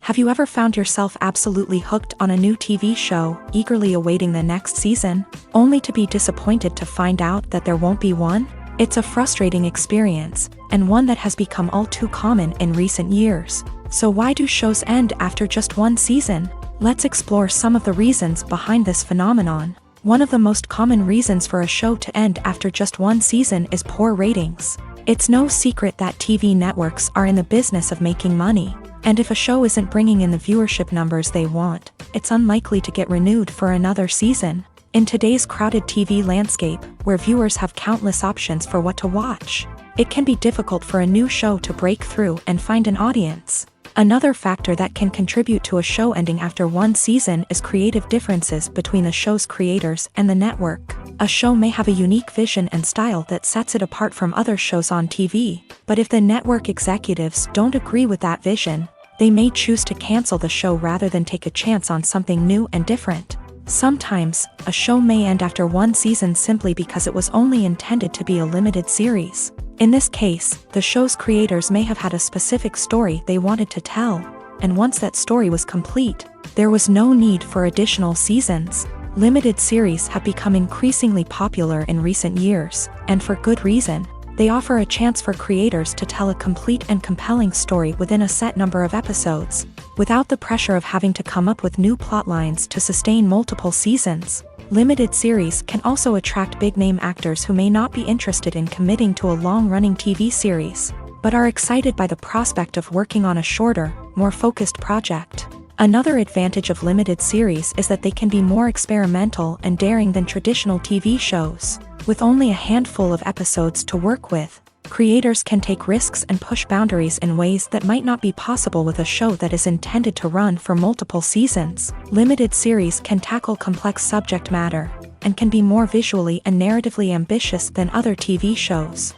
Have you ever found yourself absolutely hooked on a new TV show, eagerly awaiting the next season, only to be disappointed to find out that there won't be one? It's a frustrating experience, and one that has become all too common in recent years. So why do shows end after just one season? Let's explore some of the reasons behind this phenomenon. One of the most common reasons for a show to end after just one season is poor ratings. It's no secret that TV networks are in the business of making money. And if a show isn't bringing in the viewership numbers they want, it's unlikely to get renewed for another season. In today's crowded TV landscape, where viewers have countless options for what to watch, it can be difficult for a new show to break through and find an audience. Another factor that can contribute to a show ending after one season is creative differences between the show's creators and the network. A show may have a unique vision and style that sets it apart from other shows on TV, but if the network executives don't agree with that vision, they may choose to cancel the show rather than take a chance on something new and different. Sometimes, a show may end after one season simply because it was only intended to be a limited series. In this case, the show's creators may have had a specific story they wanted to tell, and once that story was complete, there was no need for additional seasons. Limited series have become increasingly popular in recent years, and for good reason. They offer a chance for creators to tell a complete and compelling story within a set number of episodes, without the pressure of having to come up with new plot lines to sustain multiple seasons. Limited series can also attract big-name actors who may not be interested in committing to a long-running TV series, but are excited by the prospect of working on a shorter, more focused project. Another advantage of limited series is that they can be more experimental and daring than traditional TV shows. With only a handful of episodes to work with, creators can take risks and push boundaries in ways that might not be possible with a show that is intended to run for multiple seasons. Limited series can tackle complex subject matter, and can be more visually and narratively ambitious than other TV shows.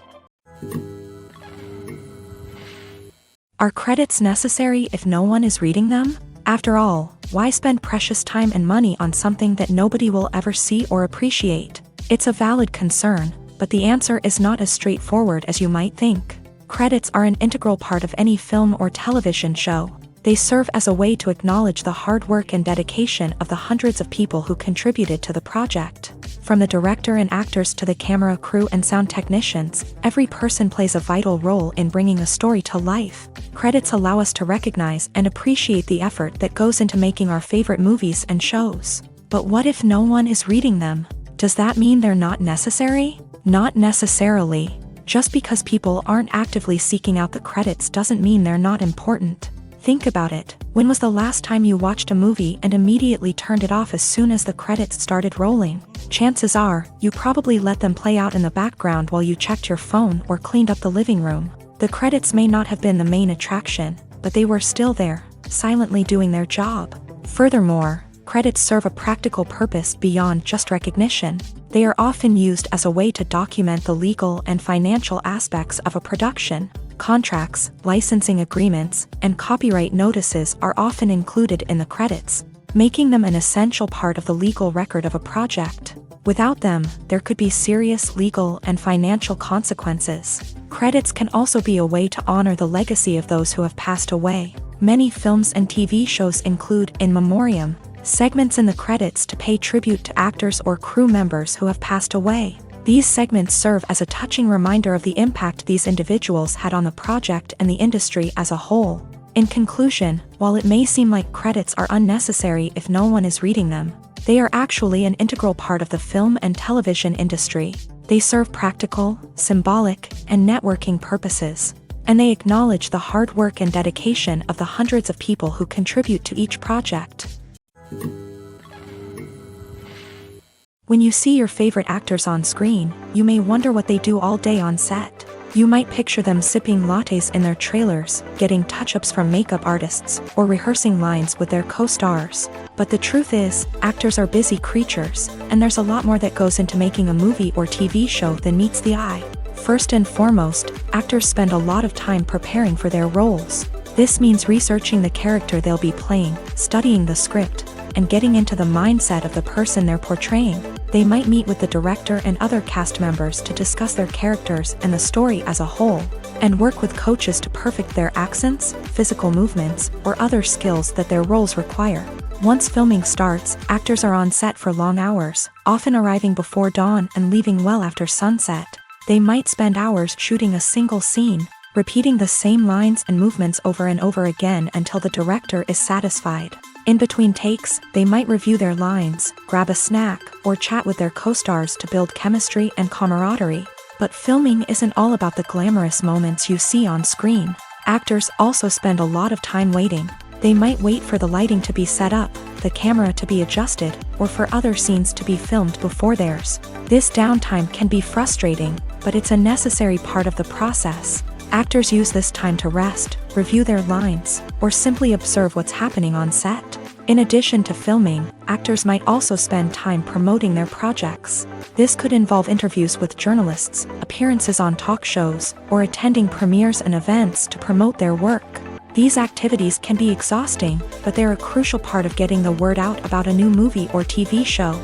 Are credits necessary if no one is reading them? After all, why spend precious time and money on something that nobody will ever see or appreciate? It's a valid concern, but the answer is not as straightforward as you might think. Credits are an integral part of any film or television show. They serve as a way to acknowledge the hard work and dedication of the hundreds of people who contributed to the project. From the director and actors to the camera crew and sound technicians, every person plays a vital role in bringing a story to life. Credits allow us to recognize and appreciate the effort that goes into making our favorite movies and shows. But what if no one is reading them? Does that mean they're not necessary? Not necessarily. Just because people aren't actively seeking out the credits doesn't mean they're not important. Think about it. When was the last time you watched a movie and immediately turned it off as soon as the credits started rolling? Chances are, you probably let them play out in the background while you checked your phone or cleaned up the living room. The credits may not have been the main attraction, but they were still there, silently doing their job. Furthermore, credits serve a practical purpose beyond just recognition. They are often used as a way to document the legal and financial aspects of a production. Contracts, licensing agreements, and copyright notices are often included in the credits, making them an essential part of the legal record of a project. Without them, there could be serious legal and financial consequences. Credits can also be a way to honor the legacy of those who have passed away. Many films and TV shows include in memoriam segments in the credits to pay tribute to actors or crew members who have passed away. These segments serve as a touching reminder of the impact these individuals had on the project and the industry as a whole. In conclusion, while it may seem like credits are unnecessary if no one is reading them, they are actually an integral part of the film and television industry. They serve practical, symbolic, and networking purposes, and they acknowledge the hard work and dedication of the hundreds of people who contribute to each project. When you see your favorite actors on screen, you may wonder what they do all day on set. You might picture them sipping lattes in their trailers, getting touch-ups from makeup artists, or rehearsing lines with their co-stars. But the truth is, actors are busy creatures, and there's a lot more that goes into making a movie or TV show than meets the eye. First and foremost, actors spend a lot of time preparing for their roles. This means researching the character they'll be playing, studying the script, and getting into the mindset of the person they're portraying. They might meet with the director and other cast members to discuss their characters and the story as a whole. and work with coaches to perfect their accents, physical movements, or other skills that their roles require. Once filming starts, actors are on set for long hours, often arriving before dawn and leaving well after sunset. They might spend hours shooting a single scene, repeating the same lines and movements over and over again until the director is satisfied. In between takes, they might review their lines, grab a snack, or chat with their co-stars to build chemistry and camaraderie. But filming isn't all about the glamorous moments you see on screen. Actors also spend a lot of time waiting. They might wait for the lighting to be set up, the camera to be adjusted, or for other scenes to be filmed before theirs. This downtime can be frustrating, but it's a necessary part of the process. Actors use this time to rest, review their lines, or simply observe what's happening on set. In addition to filming, actors might also spend time promoting their projects. This could involve interviews with journalists, appearances on talk shows, or attending premieres and events to promote their work. These activities can be exhausting, but they're a crucial part of getting the word out about a new movie or TV show.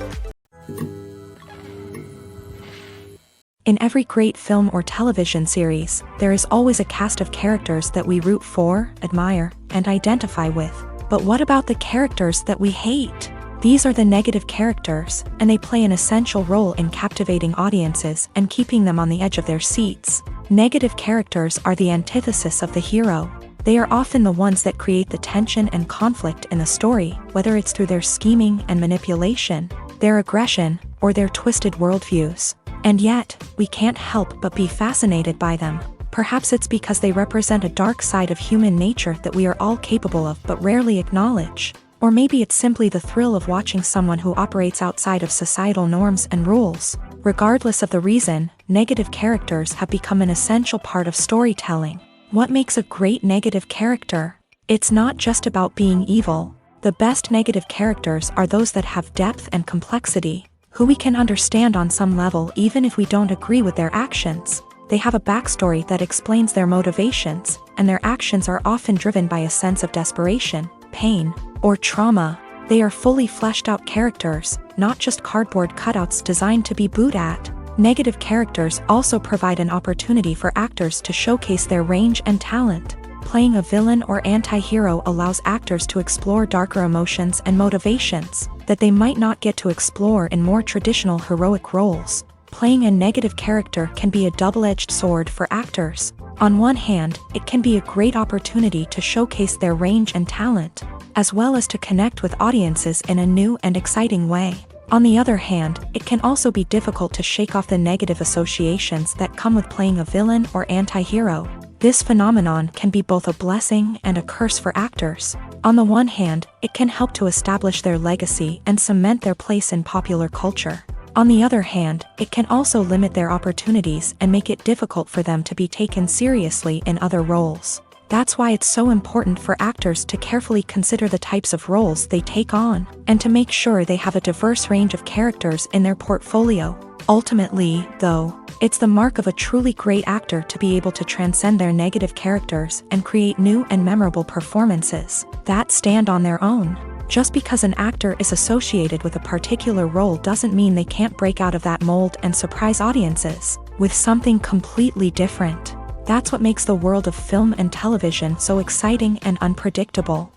In every great film or television series, there is always a cast of characters that we root for, admire, and identify with. But what about the characters that we hate? These are the negative characters, and they play an essential role in captivating audiences and keeping them on the edge of their seats. Negative characters are the antithesis of the hero. They are often the ones that create the tension and conflict in the story, whether it's through their scheming and manipulation, their aggression, or their twisted worldviews. And yet, we can't help but be fascinated by them. Perhaps it's because they represent a dark side of human nature that we are all capable of but rarely acknowledge. Or maybe it's simply the thrill of watching someone who operates outside of societal norms and rules. Regardless of the reason, negative characters have become an essential part of storytelling. What makes a great negative character? It's not just about being evil. The best negative characters are those that have depth and complexity, who we can understand on some level even if we don't agree with their actions. They have a backstory that explains their motivations, and their actions are often driven by a sense of desperation, pain, or trauma. They are fully fleshed out characters, not just cardboard cutouts designed to be booed at. Negative characters also provide an opportunity for actors to showcase their range and talent. Playing a villain or anti-hero allows actors to explore darker emotions and motivations that they might not get to explore in more traditional heroic roles. Playing a negative character can be a double-edged sword for actors. On one hand, it can be a great opportunity to showcase their range and talent, as well as to connect with audiences in a new and exciting way. On the other hand, it can also be difficult to shake off the negative associations that come with playing a villain or anti-hero. This phenomenon can be both a blessing and a curse for actors. On the one hand, it can help to establish their legacy and cement their place in popular culture. On the other hand, it can also limit their opportunities and make it difficult for them to be taken seriously in other roles. That's why it's so important for actors to carefully consider the types of roles they take on, and to make sure they have a diverse range of characters in their portfolio. Ultimately, though, it's the mark of a truly great actor to be able to transcend their negative characters and create new and memorable performances that stand on their own. Just because an actor is associated with a particular role doesn't mean they can't break out of that mold and surprise audiences with something completely different. That's what makes the world of film and television so exciting and unpredictable.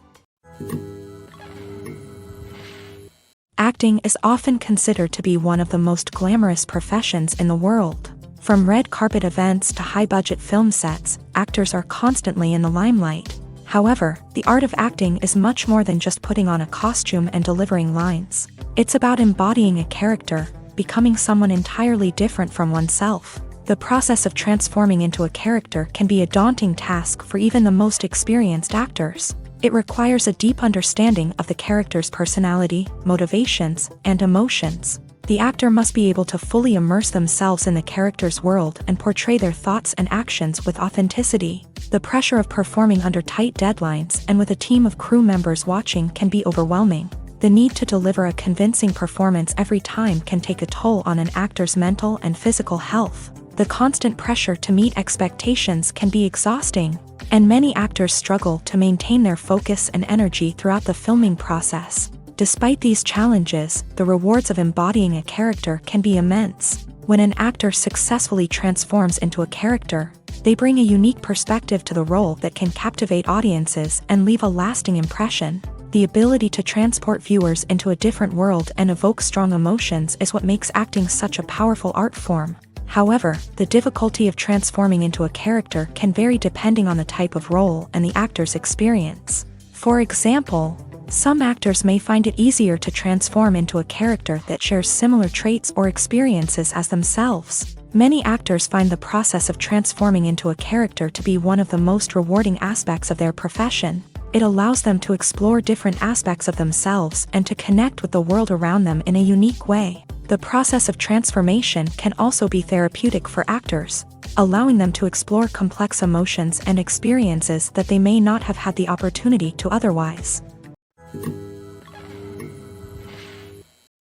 Acting is often considered to be one of the most glamorous professions in the world. From red carpet events to high-budget film sets, actors are constantly in the limelight. However, the art of acting is much more than just putting on a costume and delivering lines. It's about embodying a character, becoming someone entirely different from oneself. The process of transforming into a character can be a daunting task for even the most experienced actors. It requires a deep understanding of the character's personality, motivations, and emotions. The actor must be able to fully immerse themselves in the character's world and portray their thoughts and actions with authenticity. The pressure of performing under tight deadlines and with a team of crew members watching can be overwhelming. The need to deliver a convincing performance every time can take a toll on an actor's mental and physical health. The constant pressure to meet expectations can be exhausting, and many actors struggle to maintain their focus and energy throughout the filming process. Despite these challenges, the rewards of embodying a character can be immense. When an actor successfully transforms into a character, They bring a unique perspective to the role that can captivate audiences and leave a lasting impression. The ability to transport viewers into a different world and evoke strong emotions is what makes acting such a powerful art form. However, the difficulty of transforming into a character can vary depending on the type of role and the actor's experience. For example, some actors may find it easier to transform into a character that shares similar traits or experiences as themselves. Many actors find the process of transforming into a character to be one of the most rewarding aspects of their profession. It allows them to explore different aspects of themselves and to connect with the world around them in a unique way. The process of transformation can also be therapeutic for actors, allowing them to explore complex emotions and experiences that they may not have had the opportunity to otherwise.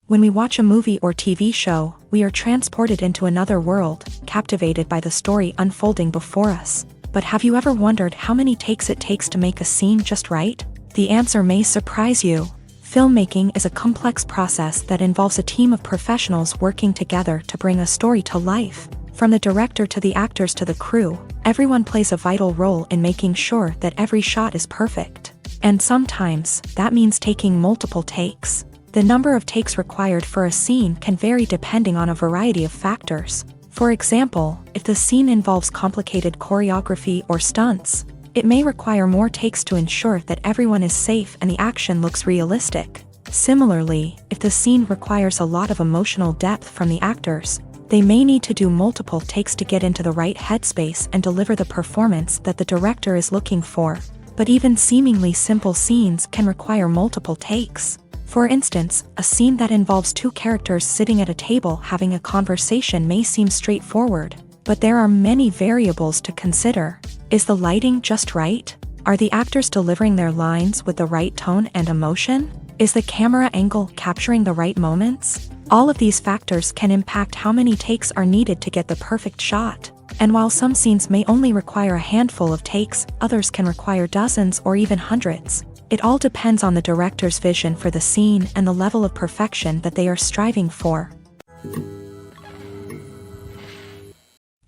When we watch a movie or TV show, we are transported into another world, captivated by the story unfolding before us. But have you ever wondered how many takes it takes to make a scene just right? The answer may surprise you. Filmmaking is a complex process that involves a team of professionals working together to bring a story to life. From the director to the actors to the crew, everyone plays a vital role in making sure that every shot is perfect. And sometimes, that means taking multiple takes. The number of takes required for a scene can vary depending on a variety of factors. For example, if the scene involves complicated choreography or stunts, it may require more takes to ensure that everyone is safe and the action looks realistic. Similarly, if the scene requires a lot of emotional depth from the actors, they may need to do multiple takes to get into the right headspace and deliver the performance that the director is looking for. But even seemingly simple scenes can require multiple takes. For instance, a scene that involves two characters sitting at a table having a conversation may seem straightforward, but there are many variables to consider. Is the lighting just right? Are the actors delivering their lines with the right tone and emotion? Is the camera angle capturing the right moments? All of these factors can impact how many takes are needed to get the perfect shot. And while some scenes may only require a handful of takes, others can require dozens or even hundreds. It all depends on the director's vision for the scene and the level of perfection that they are striving for.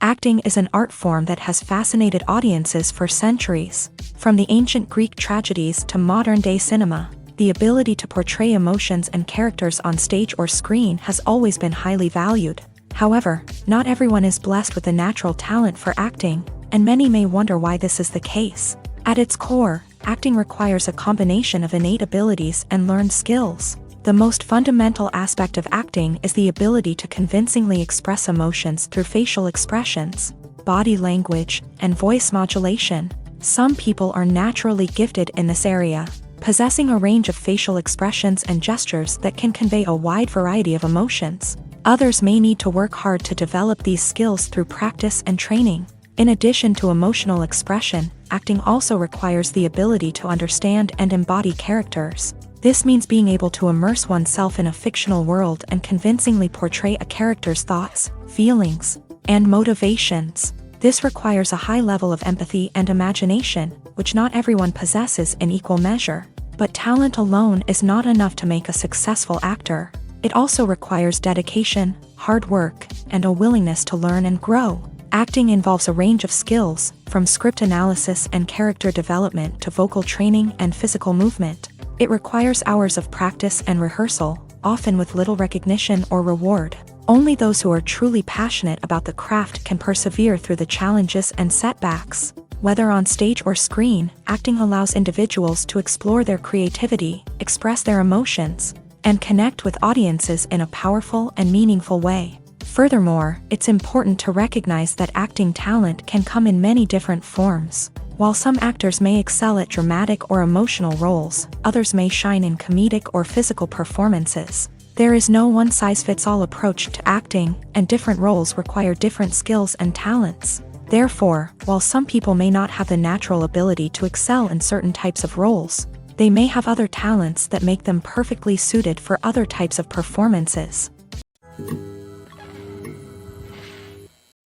Acting is an art form that has fascinated audiences for centuries. From the ancient Greek tragedies to modern-day cinema, the ability to portray emotions and characters on stage or screen has always been highly valued. However, not everyone is blessed with a natural talent for acting, and many may wonder why this is the case. At its core, acting requires a combination of innate abilities and learned skills. The most fundamental aspect of acting is the ability to convincingly express emotions through facial expressions, body language, and voice modulation. Some people are naturally gifted in this area, possessing a range of facial expressions and gestures that can convey a wide variety of emotions. Others may need to work hard to develop these skills through practice and training. In addition to emotional expression, acting also requires the ability to understand and embody characters. This means being able to immerse oneself in a fictional world and convincingly portray a character's thoughts, feelings, and motivations. This requires a high level of empathy and imagination, which not everyone possesses in equal measure. But talent alone is not enough to make a successful actor. It also requires dedication, hard work, and a willingness to learn and grow. Acting involves a range of skills, from script analysis and character development to vocal training and physical movement. It requires hours of practice and rehearsal, often with little recognition or reward. Only those who are truly passionate about the craft can persevere through the challenges and setbacks. Whether on stage or screen, acting allows individuals to explore their creativity, express their emotions, and connect with audiences in a powerful and meaningful way. Furthermore, it's important to recognize that acting talent can come in many different forms. While some actors may excel at dramatic or emotional roles, others may shine in comedic or physical performances. There is no one-size-fits-all approach to acting, and different roles require different skills and talents. Therefore, while some people may not have the natural ability to excel in certain types of roles, they may have other talents that make them perfectly suited for other types of performances.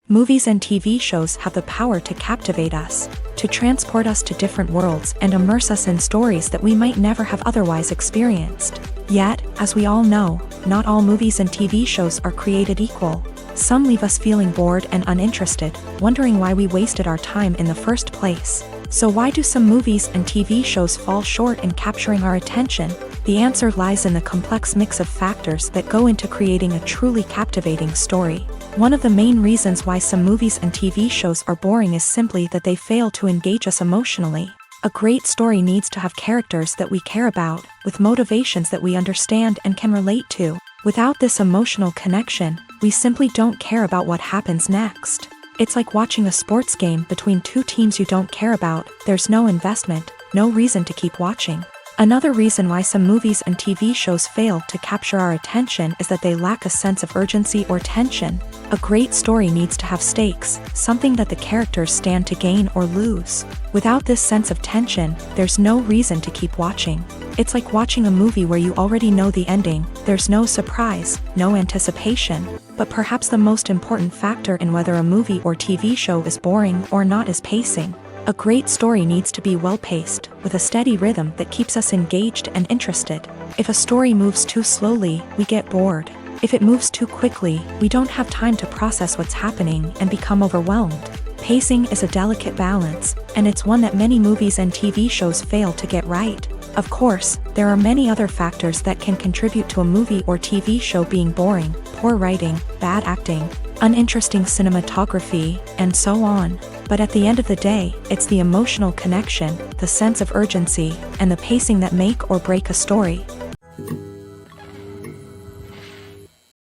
Movies and TV shows have the power to captivate us, to transport us to different worlds and immerse us in stories that we might never have otherwise experienced. Yet, as we all know, not all movies and TV shows are created equal. Some leave us feeling bored and uninterested, wondering why we wasted our time in the first place. So why do some movies and TV shows fall short in capturing our attention? The answer lies in the complex mix of factors that go into creating a truly captivating story. One of the main reasons why some movies and TV shows are boring is simply that they fail to engage us emotionally. A great story needs to have characters that we care about, with motivations that we understand and can relate to. Without this emotional connection, we simply don't care about what happens next. It's like watching a sports game between two teams you don't care about. There's no investment, no reason to keep watching. Another reason why some movies and TV shows fail to capture our attention is that they lack a sense of urgency or tension. A great story needs to have stakes, something that the characters stand to gain or lose. Without this sense of tension, there's no reason to keep watching. It's like watching a movie where you already know the ending. There's no surprise, no anticipation. But perhaps the most important factor in whether a movie or TV show is boring or not is pacing. A great story needs to be well-paced, with a steady rhythm that keeps us engaged and interested. If a story moves too slowly, we get bored. If it moves too quickly, we don't have time to process what's happening and become overwhelmed. Pacing is a delicate balance, and it's one that many movies and TV shows fail to get right. Of course, there are many other factors that can contribute to a movie or TV show being boring: poor writing, bad acting, uninteresting cinematography, and so on. But at the end of the day, it's the emotional connection, the sense of urgency, and the pacing that make or break a story.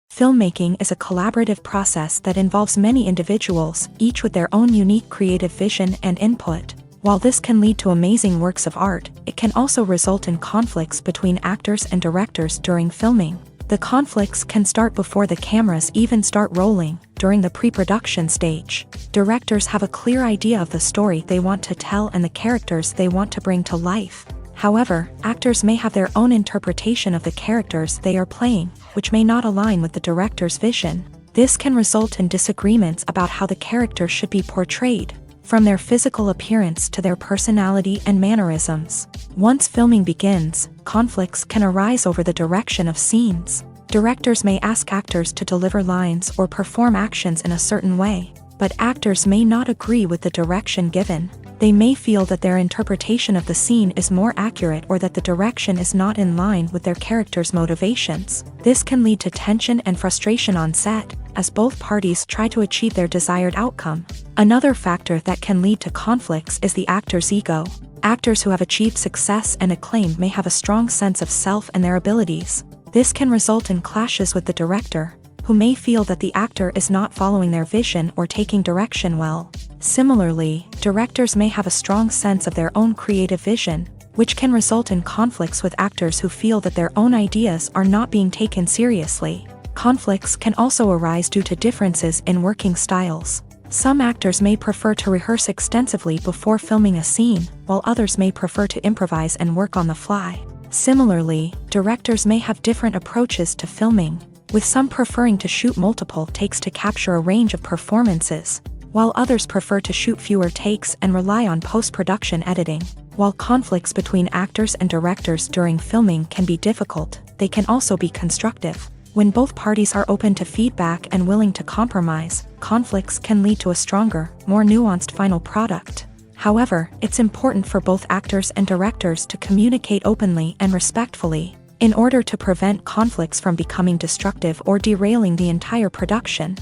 Filmmaking is a collaborative process that involves many individuals, each with their own unique creative vision and input. While this can lead to amazing works of art, it can also result in conflicts between actors and directors during filming. The conflicts can start before the cameras even start rolling, during the pre-production stage. Directors have a clear idea of the story they want to tell and the characters they want to bring to life. However, actors may have their own interpretation of the characters they are playing, which may not align with the director's vision. This can result in disagreements about how the characters should be portrayed, from their physical appearance to their personality and mannerisms. Once filming begins, conflicts can arise over the direction of scenes. Directors may ask actors to deliver lines or perform actions in a certain way, but actors may not agree with the direction given. They may feel that their interpretation of the scene is more accurate or that the direction is not in line with their character's motivations. This can lead to tension and frustration on set, as both parties try to achieve their desired outcome. Another factor that can lead to conflicts is the actor's ego. Actors who have achieved success and acclaim may have a strong sense of self and their abilities. This can result in clashes with the director, who may feel that the actor is not following their vision or taking direction well. Similarly, directors may have a strong sense of their own creative vision, which can result in conflicts with actors who feel that their own ideas are not being taken seriously. Conflicts can also arise due to differences in working styles. Some actors may prefer to rehearse extensively before filming a scene, while others may prefer to improvise and work on the fly. Similarly, directors may have different approaches to filming, with some preferring to shoot multiple takes to capture a range of performances, while others prefer to shoot fewer takes and rely on post-production editing. While conflicts between actors and directors during filming can be difficult, they can also be constructive. When both parties are open to feedback and willing to compromise, conflicts can lead to a stronger, more nuanced final product. However, it's important for both actors and directors to communicate openly and respectfully, in order to prevent conflicts from becoming destructive or derailing the entire production.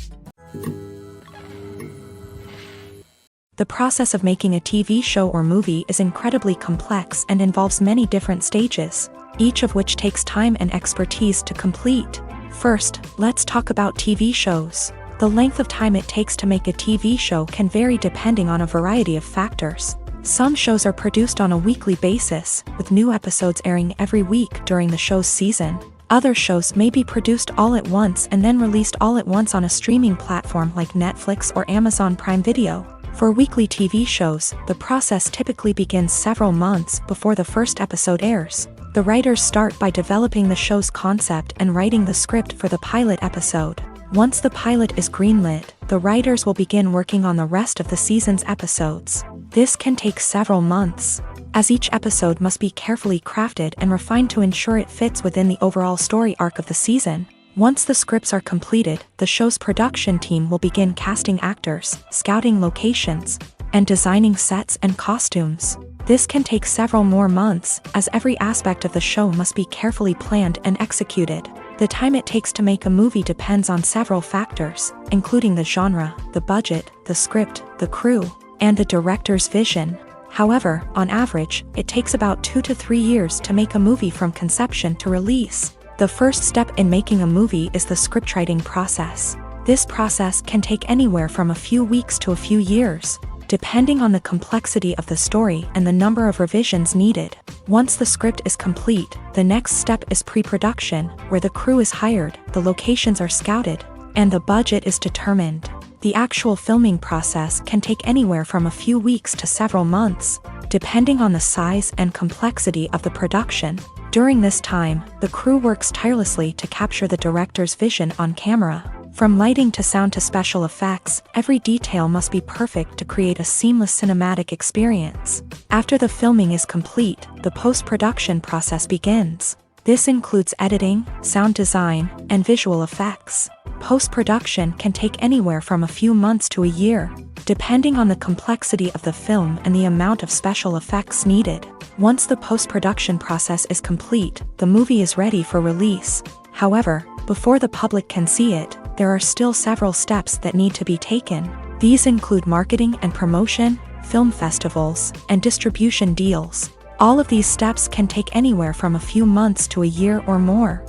The process of making a TV show or movie is incredibly complex and involves many different stages, each of which takes time and expertise to complete. First, let's talk about TV shows. The length of time it takes to make a TV show can vary depending on a variety of factors. Some shows are produced on a weekly basis, with new episodes airing every week during the show's season. Other shows may be produced all at once and then released all at once on a streaming platform like Netflix or Amazon Prime Video. For weekly TV shows, the process typically begins several months before the first episode airs. The writers start by developing the show's concept and writing the script for the pilot episode. Once the pilot is greenlit, the writers will begin working on the rest of the season's episodes. This can take several months, as each episode must be carefully crafted and refined to ensure it fits within the overall story arc of the season. Once the scripts are completed, the show's production team will begin casting actors, scouting locations, and designing sets and costumes. This can take several more months, as every aspect of the show must be carefully planned and executed. The time it takes to make a movie depends on several factors, including the genre, the budget, the script, the crew, and the director's vision. However, on average, it takes about 2 to 3 years to make a movie from conception to release. The first step in making a movie is the scriptwriting process. This process can take anywhere from a few weeks to a few years, depending on the complexity of the story and the number of revisions needed. Once the script is complete, the next step is pre-production, where the crew is hired, the locations are scouted, and the budget is determined. The actual filming process can take anywhere from a few weeks to several months, depending on the size and complexity of the production. During this time, the crew works tirelessly to capture the director's vision on camera. From lighting to sound to special effects, every detail must be perfect to create a seamless cinematic experience. After the filming is complete, the post-production process begins. This includes editing, sound design, and visual effects. Post-production can take anywhere from a few months to a year, depending on the complexity of the film and the amount of special effects needed. Once the post-production process is complete, the movie is ready for release. However, before the public can see it, there are still several steps that need to be taken. These include marketing and promotion, film festivals, and distribution deals. All of these steps can take anywhere from a few months to a year or more.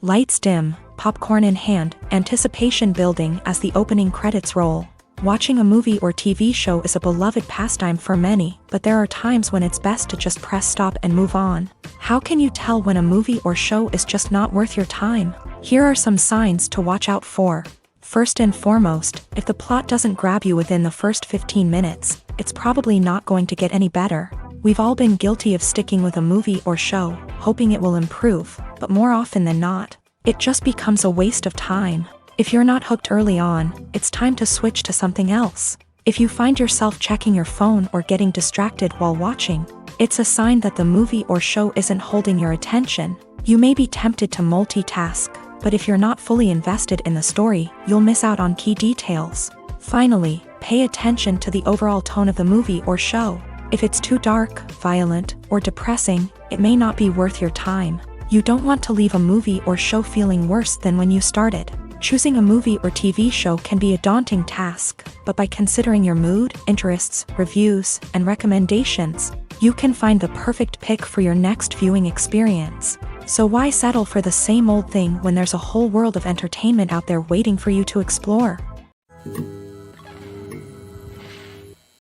Lights dim, popcorn in hand, anticipation building as the opening credits roll. Watching a movie or TV show is a beloved pastime for many, but there are times when it's best to just press stop and move on. How can you tell when a movie or show is just not worth your time? Here are some signs to watch out for. First and foremost, if the plot doesn't grab you within the first 15 minutes, it's probably not going to get any better. We've all been guilty of sticking with a movie or show, hoping it will improve, but more often than not, it just becomes a waste of time. If you're not hooked early on, it's time to switch to something else. If you find yourself checking your phone or getting distracted while watching, it's a sign that the movie or show isn't holding your attention. You may be tempted to multitask, but if you're not fully invested in the story, you'll miss out on key details. Finally, pay attention to the overall tone of the movie or show. If it's too dark, violent, or depressing, it may not be worth your time. You don't want to leave a movie or show feeling worse than when you started. Choosing a movie or TV show can be a daunting task, but by considering your mood, interests, reviews, and recommendations, you can find the perfect pick for your next viewing experience. So why settle for the same old thing when there's a whole world of entertainment out there waiting for you to explore?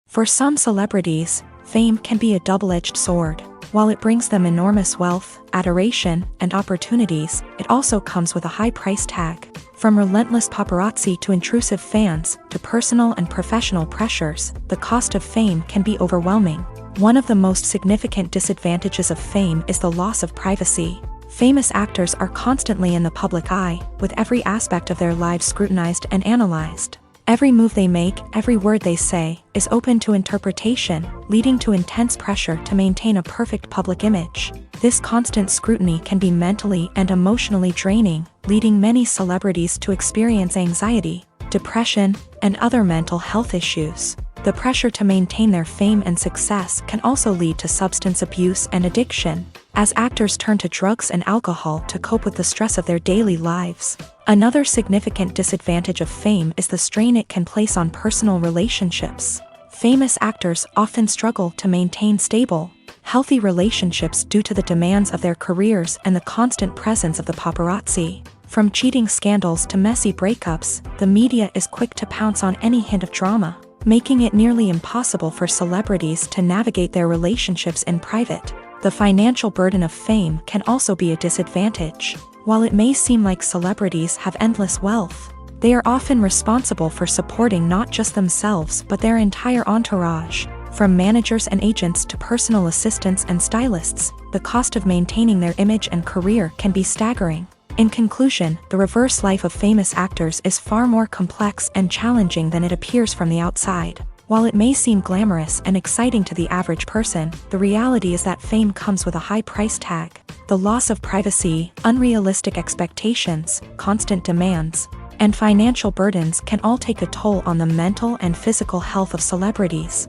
For some celebrities, fame can be a double-edged sword. While it brings them enormous wealth, adoration, and opportunities, it also comes with a high price tag. From relentless paparazzi to intrusive fans, to personal and professional pressures, the cost of fame can be overwhelming. One of the most significant disadvantages of fame is the loss of privacy. Famous actors are constantly in the public eye, with every aspect of their lives scrutinized and analyzed. Every move they make, every word they say, is open to interpretation, leading to intense pressure to maintain a perfect public image. This constant scrutiny can be mentally and emotionally draining, leading many celebrities to experience anxiety, depression, and other mental health issues. The pressure to maintain their fame and success can also lead to substance abuse and addiction, as actors turn to drugs and alcohol to cope with the stress of their daily lives. Another significant disadvantage of fame is the strain it can place on personal relationships. Famous actors often struggle to maintain stable, healthy relationships due to the demands of their careers and the constant presence of the paparazzi. From cheating scandals to messy breakups, the media is quick to pounce on any hint of drama, making it nearly impossible for celebrities to navigate their relationships in private. The financial burden of fame can also be a disadvantage. While it may seem like celebrities have endless wealth, they are often responsible for supporting not just themselves but their entire entourage. From managers and agents to personal assistants and stylists, the cost of maintaining their image and career can be staggering. In conclusion, the reverse life of famous actors is far more complex and challenging than it appears from the outside. While it may seem glamorous and exciting to the average person, the reality is that fame comes with a high price tag. The loss of privacy, unrealistic expectations, constant demands, and financial burdens can all take a toll on the mental and physical health of celebrities.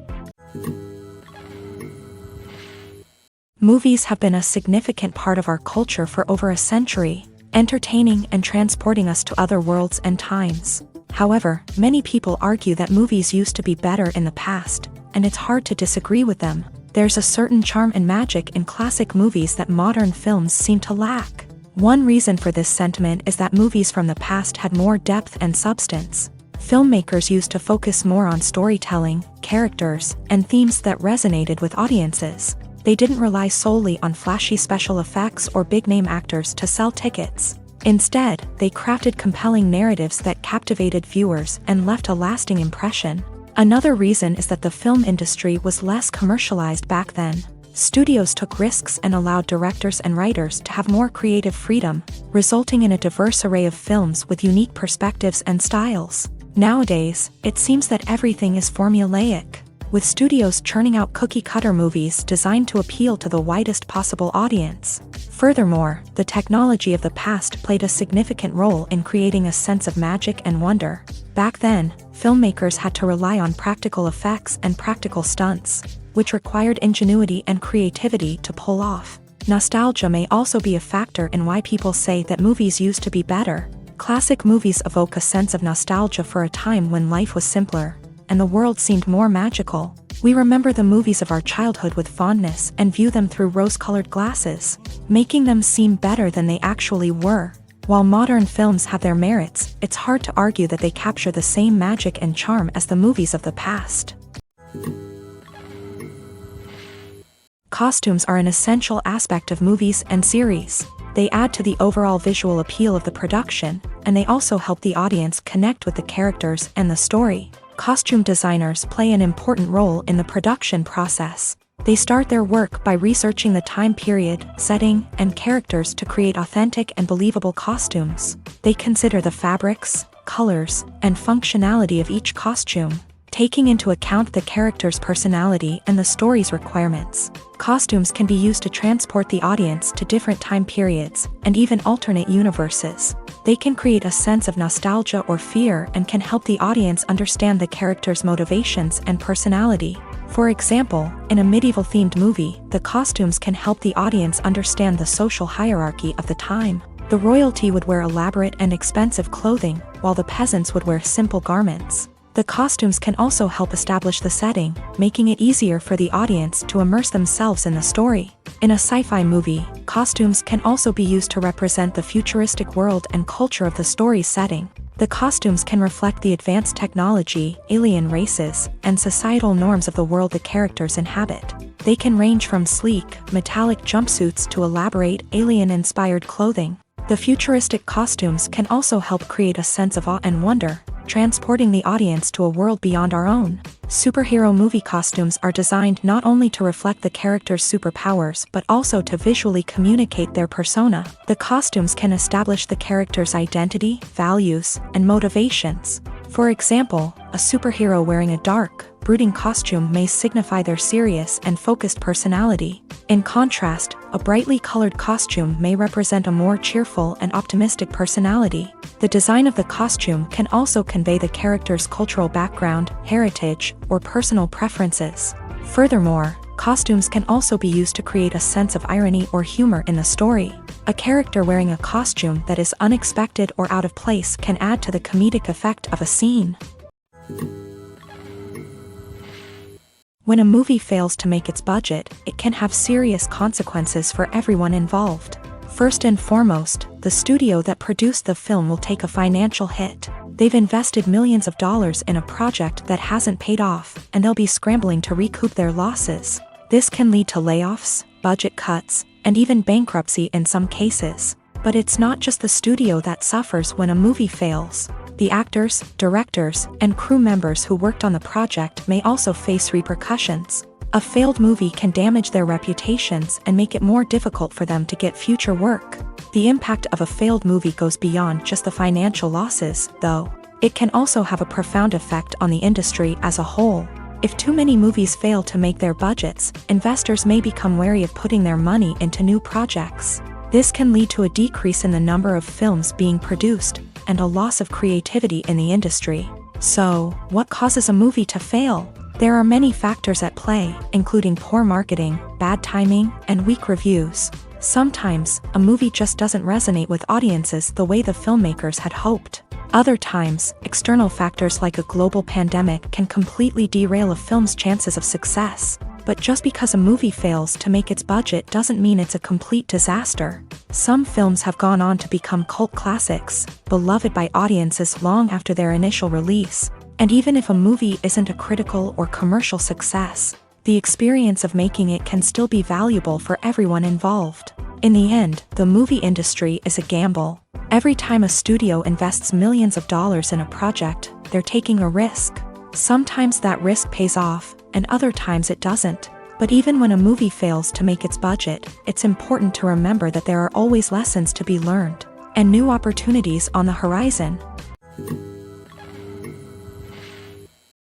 Movies have been a significant part of our culture for over a century, entertaining and transporting us to other worlds and times. However, many people argue that movies used to be better in the past, and it's hard to disagree with them. There's a certain charm and magic in classic movies that modern films seem to lack. One reason for this sentiment is that movies from the past had more depth and substance. Filmmakers used to focus more on storytelling, characters, and themes that resonated with audiences. They didn't rely solely on flashy special effects or big-name actors to sell tickets. Instead, they crafted compelling narratives that captivated viewers and left a lasting impression. Another reason is that the film industry was less commercialized back then. Studios took risks and allowed directors and writers to have more creative freedom, resulting in a diverse array of films with unique perspectives and styles. Nowadays, it seems that everything is formulaic, with studios churning out cookie-cutter movies designed to appeal to the widest possible audience. Furthermore, the technology of the past played a significant role in creating a sense of magic and wonder. Back then, filmmakers had to rely on practical effects and practical stunts, which required ingenuity and creativity to pull off. Nostalgia may also be a factor in why people say that movies used to be better. Classic movies evoke a sense of nostalgia for a time when life was simpler, and the world seemed more magical. We remember the movies of our childhood with fondness and view them through rose-colored glasses, making them seem better than they actually were. While modern films have their merits, it's hard to argue that they capture the same magic and charm as the movies of the past. Costumes are an essential aspect of movies and series. They add to the overall visual appeal of the production, and they also help the audience connect with the characters and the story. Costume designers play an important role in the production process. They start their work by researching the time period, setting, and characters to create authentic and believable costumes. They consider the fabrics, colors, and functionality of each costume, taking into account the character's personality and the story's requirements. Costumes can be used to transport the audience to different time periods and even alternate universes. They can create a sense of nostalgia or fear and can help the audience understand the character's motivations and personality. For example, in a medieval-themed movie, the costumes can help the audience understand the social hierarchy of the time. The royalty would wear elaborate and expensive clothing, while the peasants would wear simple garments. The costumes can also help establish the setting, making it easier for the audience to immerse themselves in the story. In a sci-fi movie, costumes can also be used to represent the futuristic world and culture of the story's setting. The costumes can reflect the advanced technology, alien races, and societal norms of the world the characters inhabit. They can range from sleek, metallic jumpsuits to elaborate, alien-inspired clothing. The futuristic costumes can also help create a sense of awe and wonder, transporting the audience to a world beyond our own. Superhero movie costumes are designed not only to reflect the character's superpowers but also to visually communicate their persona. The costumes can establish the character's identity, values, and motivations. For example, a superhero wearing a dark, brooding costume may signify their serious and focused personality. In contrast, a brightly colored costume may represent a more cheerful and optimistic personality. The design of the costume can also convey the character's cultural background, heritage, or personal preferences. Furthermore, costumes can also be used to create a sense of irony or humor in the story. A character wearing a costume that is unexpected or out of place can add to the comedic effect of a scene. When a movie fails to make its budget, it can have serious consequences for everyone involved. First and foremost, the studio that produced the film will take a financial hit. They've invested millions of dollars in a project that hasn't paid off, and they'll be scrambling to recoup their losses. This can lead to layoffs, budget cuts, and even bankruptcy in some cases. But it's not just the studio that suffers when a movie fails. The actors, directors, and crew members who worked on the project may also face repercussions. A failed movie can damage their reputations and make it more difficult for them to get future work. The impact of a failed movie goes beyond just the financial losses, though. It can also have a profound effect on the industry as a whole. If too many movies fail to make their budgets, investors may become wary of putting their money into new projects. This can lead to a decrease in the number of films being produced, and a loss of creativity in the industry. So, what causes a movie to fail? There are many factors at play, including poor marketing, bad timing, and weak reviews. Sometimes, a movie just doesn't resonate with audiences the way the filmmakers had hoped. Other times, external factors like a global pandemic can completely derail a film's chances of success. But just because a movie fails to make its budget doesn't mean it's a complete disaster. Some films have gone on to become cult classics, beloved by audiences long after their initial release. And even if a movie isn't a critical or commercial success, the experience of making it can still be valuable for everyone involved. In the end, the movie industry is a gamble. Every time a studio invests millions of dollars in a project, they're taking a risk. Sometimes that risk pays off, and other times it doesn't. But even when a movie fails to make its budget, it's important to remember that there are always lessons to be learned, and new opportunities on the horizon.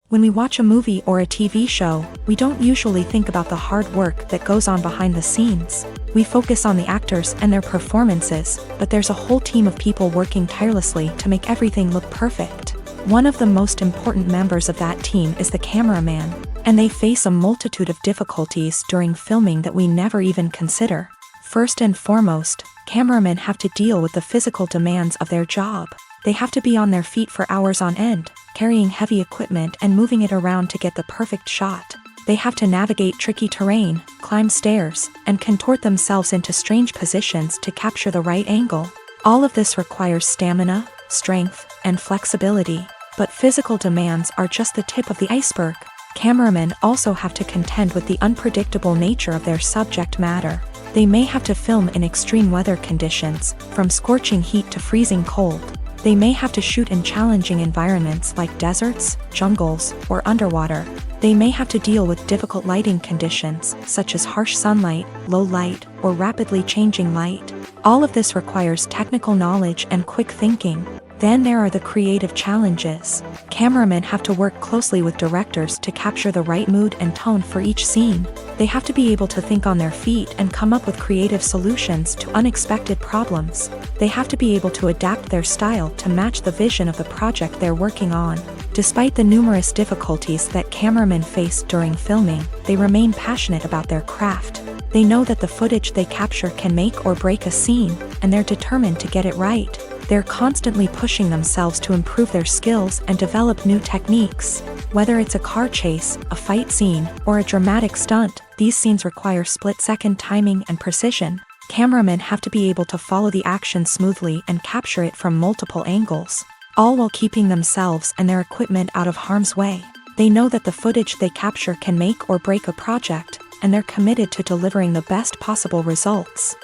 When we watch a movie or a TV show, we don't usually think about the hard work that goes on behind the scenes. We focus on the actors and their performances, but there's a whole team of people working tirelessly to make everything look perfect. One of the most important members of that team is the cameraman, and they face a multitude of difficulties during filming that we never even consider. First and foremost, cameramen have to deal with the physical demands of their job. They have to be on their feet for hours on end, carrying heavy equipment and moving it around to get the perfect shot. They have to navigate tricky terrain, climb stairs, and contort themselves into strange positions to capture the right angle. All of this requires stamina, strength, and flexibility. But physical demands are just the tip of the iceberg. Cameramen also have to contend with the unpredictable nature of their subject matter. They may have to film in extreme weather conditions, from scorching heat to freezing cold. They may have to shoot in challenging environments like deserts, jungles, or underwater. They may have to deal with difficult lighting conditions, such as harsh sunlight, low light, or rapidly changing light. All of this requires technical knowledge and quick thinking. Then there are the creative challenges. Cameramen have to work closely with directors to capture the right mood and tone for each scene. They have to be able to think on their feet and come up with creative solutions to unexpected problems. They have to be able to adapt their style to match the vision of the project they're working on. Despite the numerous difficulties that cameramen face during filming, they remain passionate about their craft. They know that the footage they capture can make or break a scene, and they're determined to get it right. They're constantly pushing themselves to improve their skills and develop new techniques. Whether it's a car chase, a fight scene, or a dramatic stunt, these scenes require split-second timing and precision. Cameramen have to be able to follow the action smoothly and capture it from multiple angles, all while keeping themselves and their equipment out of harm's way. They know that the footage they capture can make or break a project, and they're committed to delivering the best possible results.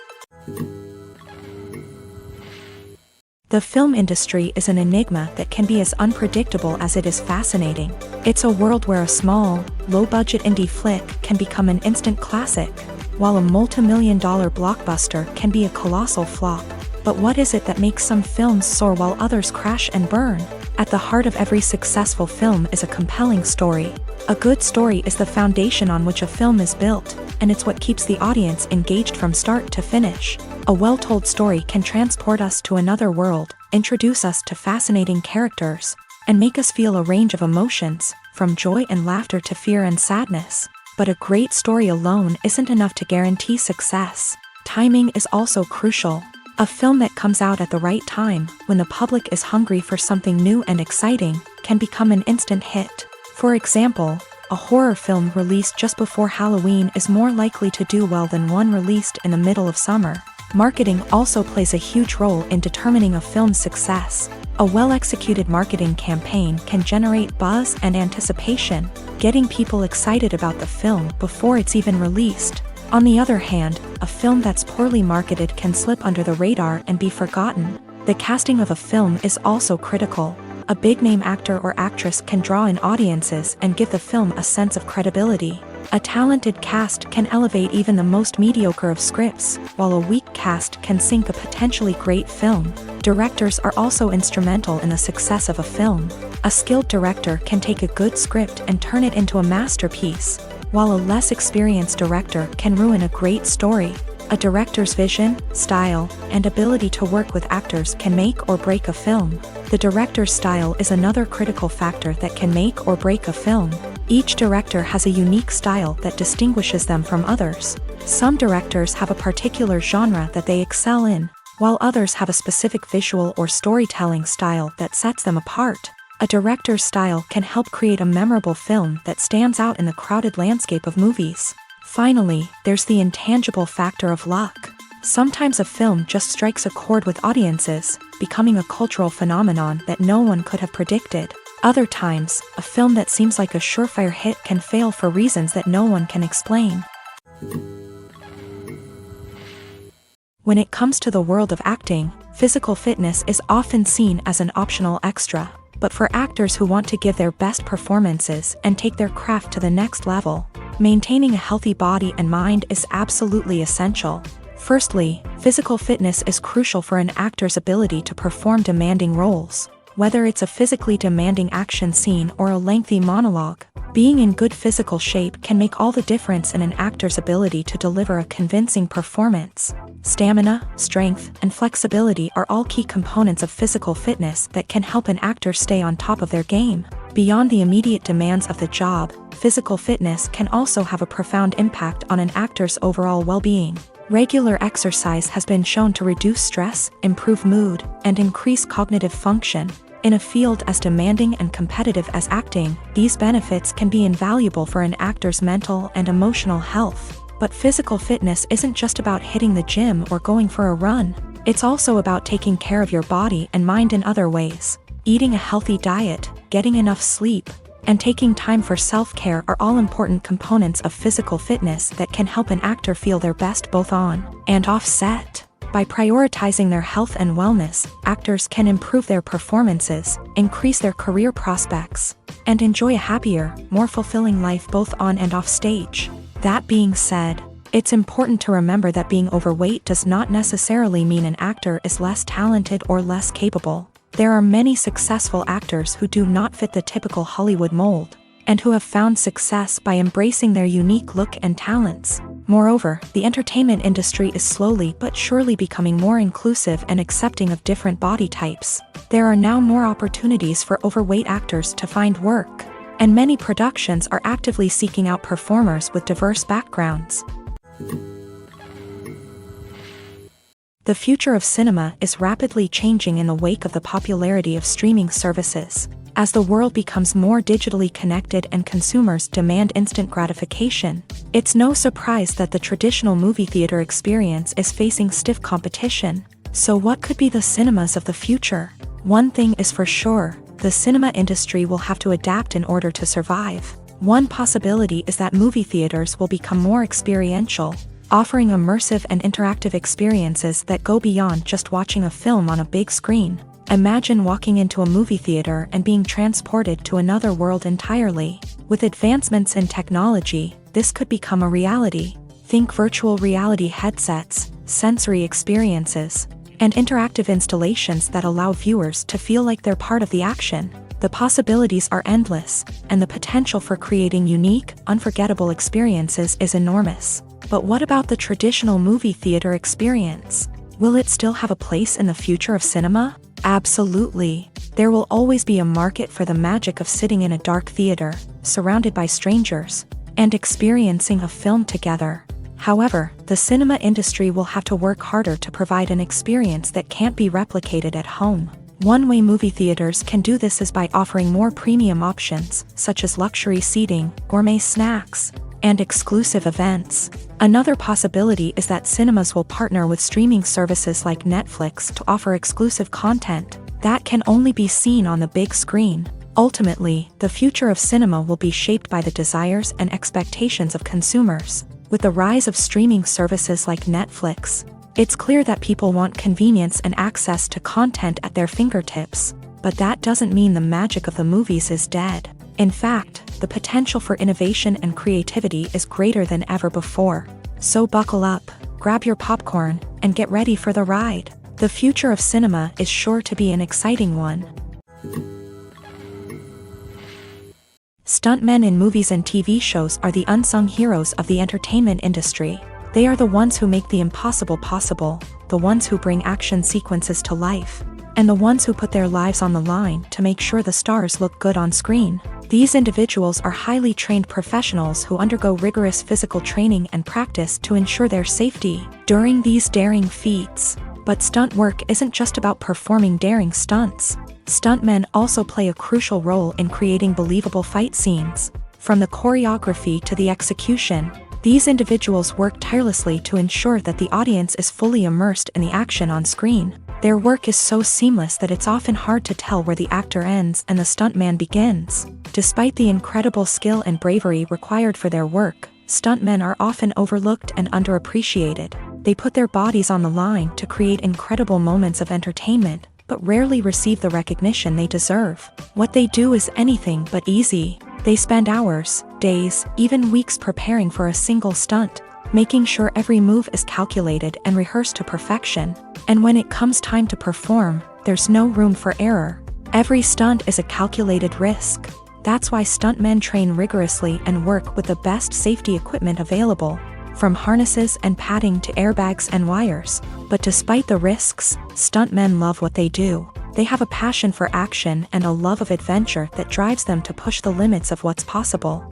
The film industry is an enigma that can be as unpredictable as it is fascinating. It's a world where a small, low-budget indie flick can become an instant classic, while a multi-million-dollar blockbuster can be a colossal flop. But what is it that makes some films soar while others crash and burn? At the heart of every successful film is a compelling story. A good story is the foundation on which a film is built, and it's what keeps the audience engaged from start to finish. A well-told story can transport us to another world, introduce us to fascinating characters, and make us feel a range of emotions, from joy and laughter to fear and sadness. But a great story alone isn't enough to guarantee success. Timing is also crucial. A film that comes out at the right time, when the public is hungry for something new and exciting, can become an instant hit. For example, a horror film released just before Halloween is more likely to do well than one released in the middle of summer. Marketing also plays a huge role in determining a film's success. A well-executed marketing campaign can generate buzz and anticipation, getting people excited about the film before it's even released. On the other hand, a film that's poorly marketed can slip under the radar and be forgotten. The casting of a film is also critical. A big-name actor or actress can draw in audiences and give the film a sense of credibility. A talented cast can elevate even the most mediocre of scripts, while a weak cast can sink a potentially great film. Directors are also instrumental in the success of a film. A skilled director can take a good script and turn it into a masterpiece, while a less experienced director can ruin a great story. A director's vision, style, and ability to work with actors can make or break a film. The director's style is another critical factor that can make or break a film. Each director has a unique style that distinguishes them from others. Some directors have a particular genre that they excel in, while others have a specific visual or storytelling style that sets them apart. A director's style can help create a memorable film that stands out in the crowded landscape of movies. Finally, there's the intangible factor of luck. Sometimes a film just strikes a chord with audiences, becoming a cultural phenomenon that no one could have predicted. Other times, a film that seems like a surefire hit can fail for reasons that no one can explain. When it comes to the world of acting, physical fitness is often seen as an optional extra. But for actors who want to give their best performances and take their craft to the next level, maintaining a healthy body and mind is absolutely essential. Firstly, physical fitness is crucial for an actor's ability to perform demanding roles. Whether it's a physically demanding action scene or a lengthy monologue, being in good physical shape can make all the difference in an actor's ability to deliver a convincing performance. Stamina, strength, and flexibility are all key components of physical fitness that can help an actor stay on top of their game. Beyond the immediate demands of the job, physical fitness can also have a profound impact on an actor's overall well-being. Regular exercise has been shown to reduce stress, improve mood, and increase cognitive function. In a field as demanding and competitive as acting, these benefits can be invaluable for an actor's mental and emotional health. But physical fitness isn't just about hitting the gym or going for a run. It's also about taking care of your body and mind in other ways. Eating a healthy diet, getting enough sleep, and taking time for self-care are all important components of physical fitness that can help an actor feel their best both on and off set. By prioritizing their health and wellness, actors can improve their performances, increase their career prospects, and enjoy a happier, more fulfilling life both on and off stage. That being said, it's important to remember that being overweight does not necessarily mean an actor is less talented or less capable. There are many successful actors who do not fit the typical Hollywood mold, and who have found success by embracing their unique look and talents. Moreover, the entertainment industry is slowly but surely becoming more inclusive and accepting of different body types. There are now more opportunities for overweight actors to find work, and many productions are actively seeking out performers with diverse backgrounds. The future of cinema is rapidly changing in the wake of the popularity of streaming services. As the world becomes more digitally connected and consumers demand instant gratification, it's no surprise that the traditional movie theater experience is facing stiff competition. So what could be the cinemas of the future? One thing is for sure, the cinema industry will have to adapt in order to survive. One possibility is that movie theaters will become more experiential, offering immersive and interactive experiences that go beyond just watching a film on a big screen. Imagine walking into a movie theater and being transported to another world entirely. With advancements in technology, this could become a reality. Think virtual reality headsets, sensory experiences, and interactive installations that allow viewers to feel like they're part of the action. The possibilities are endless, and the potential for creating unique, unforgettable experiences is enormous. But what about the traditional movie theater experience? Will it still have a place in the future of cinema? Absolutely. There will always be a market for the magic of sitting in a dark theater, surrounded by strangers, and experiencing a film together. However, the cinema industry will have to work harder to provide an experience that can't be replicated at home. One way movie theaters can do this is by offering more premium options, such as luxury seating, gourmet snacks, and exclusive events. Another possibility is that cinemas will partner with streaming services like Netflix to offer exclusive content that can only be seen on the big screen. Ultimately, the future of cinema will be shaped by the desires and expectations of consumers. With the rise of streaming services like Netflix, it's clear that people want convenience and access to content at their fingertips. But that doesn't mean the magic of the movies is dead. In fact, the potential for innovation and creativity is greater than ever before. So buckle up, grab your popcorn, and get ready for the ride. The future of cinema is sure to be an exciting one. Stuntmen in movies and TV shows are the unsung heroes of the entertainment industry. They are the ones who make the impossible possible, the ones who bring action sequences to life, and the ones who put their lives on the line to make sure the stars look good on screen. These individuals are highly trained professionals who undergo rigorous physical training and practice to ensure their safety during these daring feats. But stunt work isn't just about performing daring stunts. Stuntmen also play a crucial role in creating believable fight scenes. From the choreography to the execution, these individuals work tirelessly to ensure that the audience is fully immersed in the action on screen. Their work is so seamless that it's often hard to tell where the actor ends and the stuntman begins. Despite the incredible skill and bravery required for their work, stuntmen are often overlooked and underappreciated. They put their bodies on the line to create incredible moments of entertainment, but rarely receive the recognition they deserve. What they do is anything but easy. They spend hours, days, even weeks preparing for a single stunt, making sure every move is calculated and rehearsed to perfection. And when it comes time to perform, there's no room for error. Every stunt is a calculated risk. That's why stuntmen train rigorously and work with the best safety equipment available, from harnesses and padding to airbags and wires. But despite the risks, stuntmen love what they do. They have a passion for action and a love of adventure that drives them to push the limits of what's possible.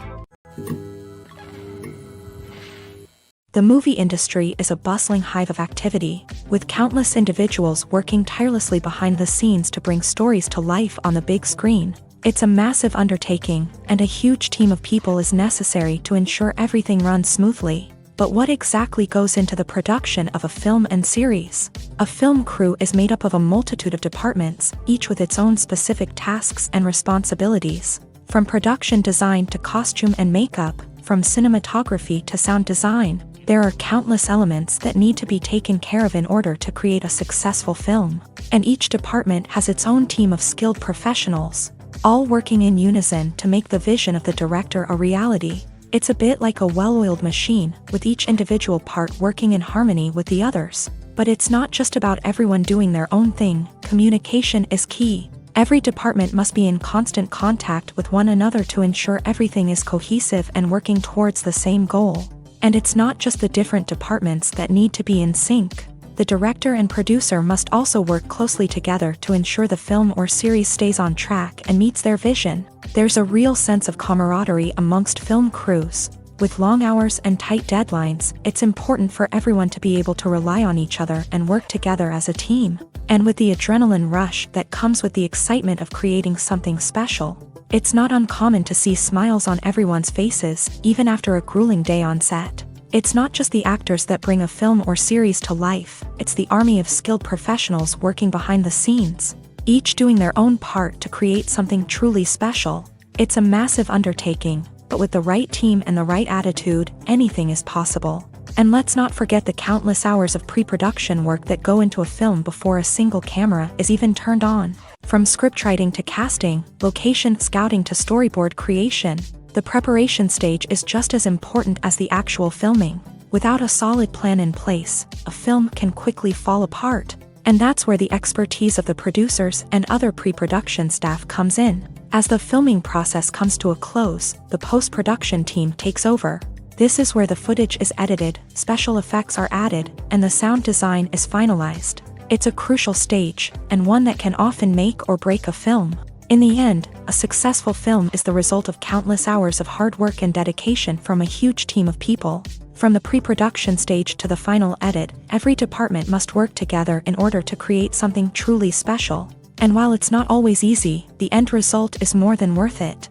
The movie industry is a bustling hive of activity, with countless individuals working tirelessly behind the scenes to bring stories to life on the big screen. It's a massive undertaking, and a huge team of people is necessary to ensure everything runs smoothly. But what exactly goes into the production of a film and series? A film crew is made up of a multitude of departments, each with its own specific tasks and responsibilities. From production design to costume and makeup, from cinematography to sound design, there are countless elements that need to be taken care of in order to create a successful film. And each department has its own team of skilled professionals, all working in unison to make the vision of the director a reality. It's a bit like a well-oiled machine, with each individual part working in harmony with the others. But it's not just about everyone doing their own thing. Communication is key. Every department must be in constant contact with one another to ensure everything is cohesive and working towards the same goal. And it's not just the different departments that need to be in sync. The director and producer must also work closely together to ensure the film or series stays on track and meets their vision. There's a real sense of camaraderie amongst film crews. With long hours and tight deadlines, it's important for everyone to be able to rely on each other and work together as a team. And with the adrenaline rush that comes with the excitement of creating something special, it's not uncommon to see smiles on everyone's faces, even after a grueling day on set. It's not just the actors that bring a film or series to life, it's the army of skilled professionals working behind the scenes, each doing their own part to create something truly special. It's a massive undertaking, but with the right team and the right attitude, anything is possible. And let's not forget the countless hours of pre-production work that go into a film before a single camera is even turned on. From scriptwriting to casting, location scouting to storyboard creation, the preparation stage is just as important as the actual filming. Without a solid plan in place, a film can quickly fall apart. And that's where the expertise of the producers and other pre-production staff comes in. As the filming process comes to a close, the post-production team takes over. This is where the footage is edited, special effects are added, and the sound design is finalized. It's a crucial stage, and one that can often make or break a film. In the end, a successful film is the result of countless hours of hard work and dedication from a huge team of people. From the pre-production stage to the final edit, every department must work together in order to create something truly special. And while it's not always easy, the end result is more than worth it.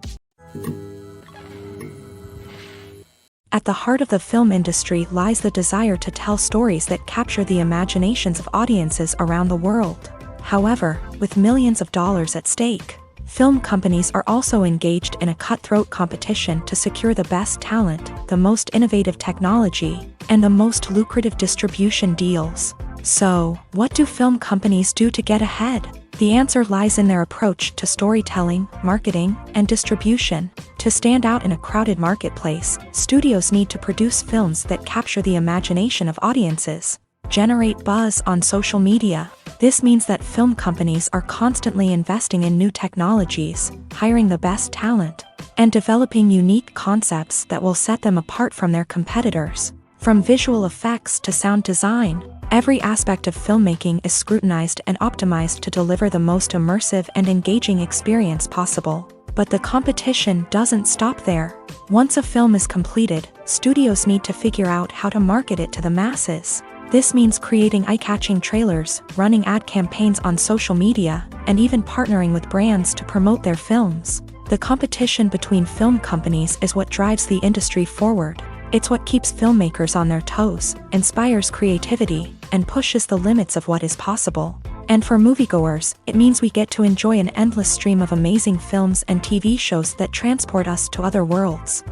At the heart of the film industry lies the desire to tell stories that capture the imaginations of audiences around the world. However, with millions of dollars at stake, film companies are also engaged in a cutthroat competition to secure the best talent, the most innovative technology, and the most lucrative distribution deals. So, what do film companies do to get ahead? The answer lies in their approach to storytelling, marketing, and distribution. To stand out in a crowded marketplace, studios need to produce films that capture the imagination of audiences, generate buzz on social media, This means that film companies are constantly investing in new technologies, hiring the best talent, and developing unique concepts that will set them apart from their competitors. From visual effects to sound design, every aspect of filmmaking is scrutinized and optimized to deliver the most immersive and engaging experience possible. But the competition doesn't stop there. Once a film is completed, studios need to figure out how to market it to the masses. This means creating eye-catching trailers, running ad campaigns on social media, and even partnering with brands to promote their films. The competition between film companies is what drives the industry forward. It's what keeps filmmakers on their toes, inspires creativity, and pushes the limits of what is possible. And for moviegoers, it means we get to enjoy an endless stream of amazing films and TV shows that transport us to other worlds.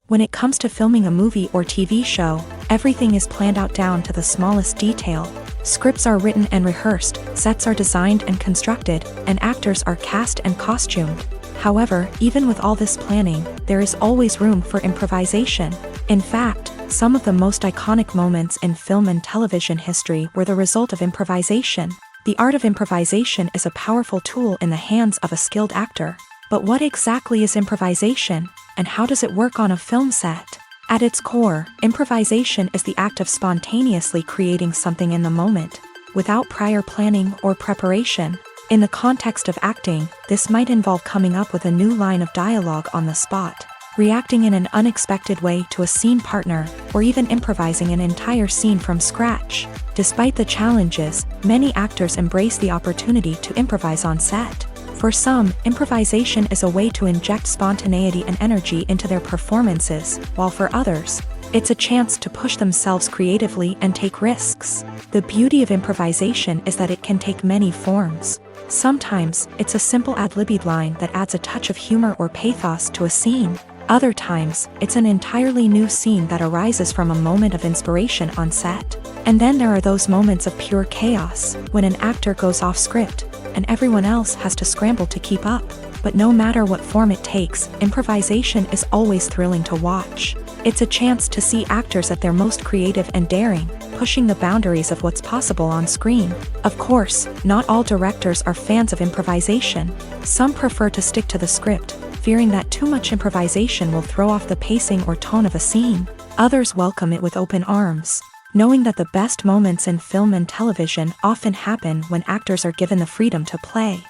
When it comes to filming a movie or TV show, everything is planned out down to the smallest detail. Scripts are written and rehearsed, sets are designed and constructed, and actors are cast and costumed. However, even with all this planning, there is always room for improvisation. In fact, some of the most iconic moments in film and television history were the result of improvisation. The art of improvisation is a powerful tool in the hands of a skilled actor. But what exactly is improvisation, and how does it work on a film set? At its core, improvisation is the act of spontaneously creating something in the moment, without prior planning or preparation. In the context of acting, this might involve coming up with a new line of dialogue on the spot, reacting in an unexpected way to a scene partner, or even improvising an entire scene from scratch. Despite the challenges, many actors embrace the opportunity to improvise on set. For some, improvisation is a way to inject spontaneity and energy into their performances, while for others, it's a chance to push themselves creatively and take risks. The beauty of improvisation is that it can take many forms. Sometimes, it's a simple ad-libbed line that adds a touch of humor or pathos to a scene. Other times, it's an entirely new scene that arises from a moment of inspiration on set. And then there are those moments of pure chaos, when an actor goes off script, and everyone else has to scramble to keep up. But no matter what form it takes, improvisation is always thrilling to watch. It's a chance to see actors at their most creative and daring, pushing the boundaries of what's possible on screen. Of course, not all directors are fans of improvisation. Some prefer to stick to the script, fearing that too much improvisation will throw off the pacing or tone of a scene. Others welcome it with open arms, knowing that the best moments in film and television often happen when actors are given the freedom to play.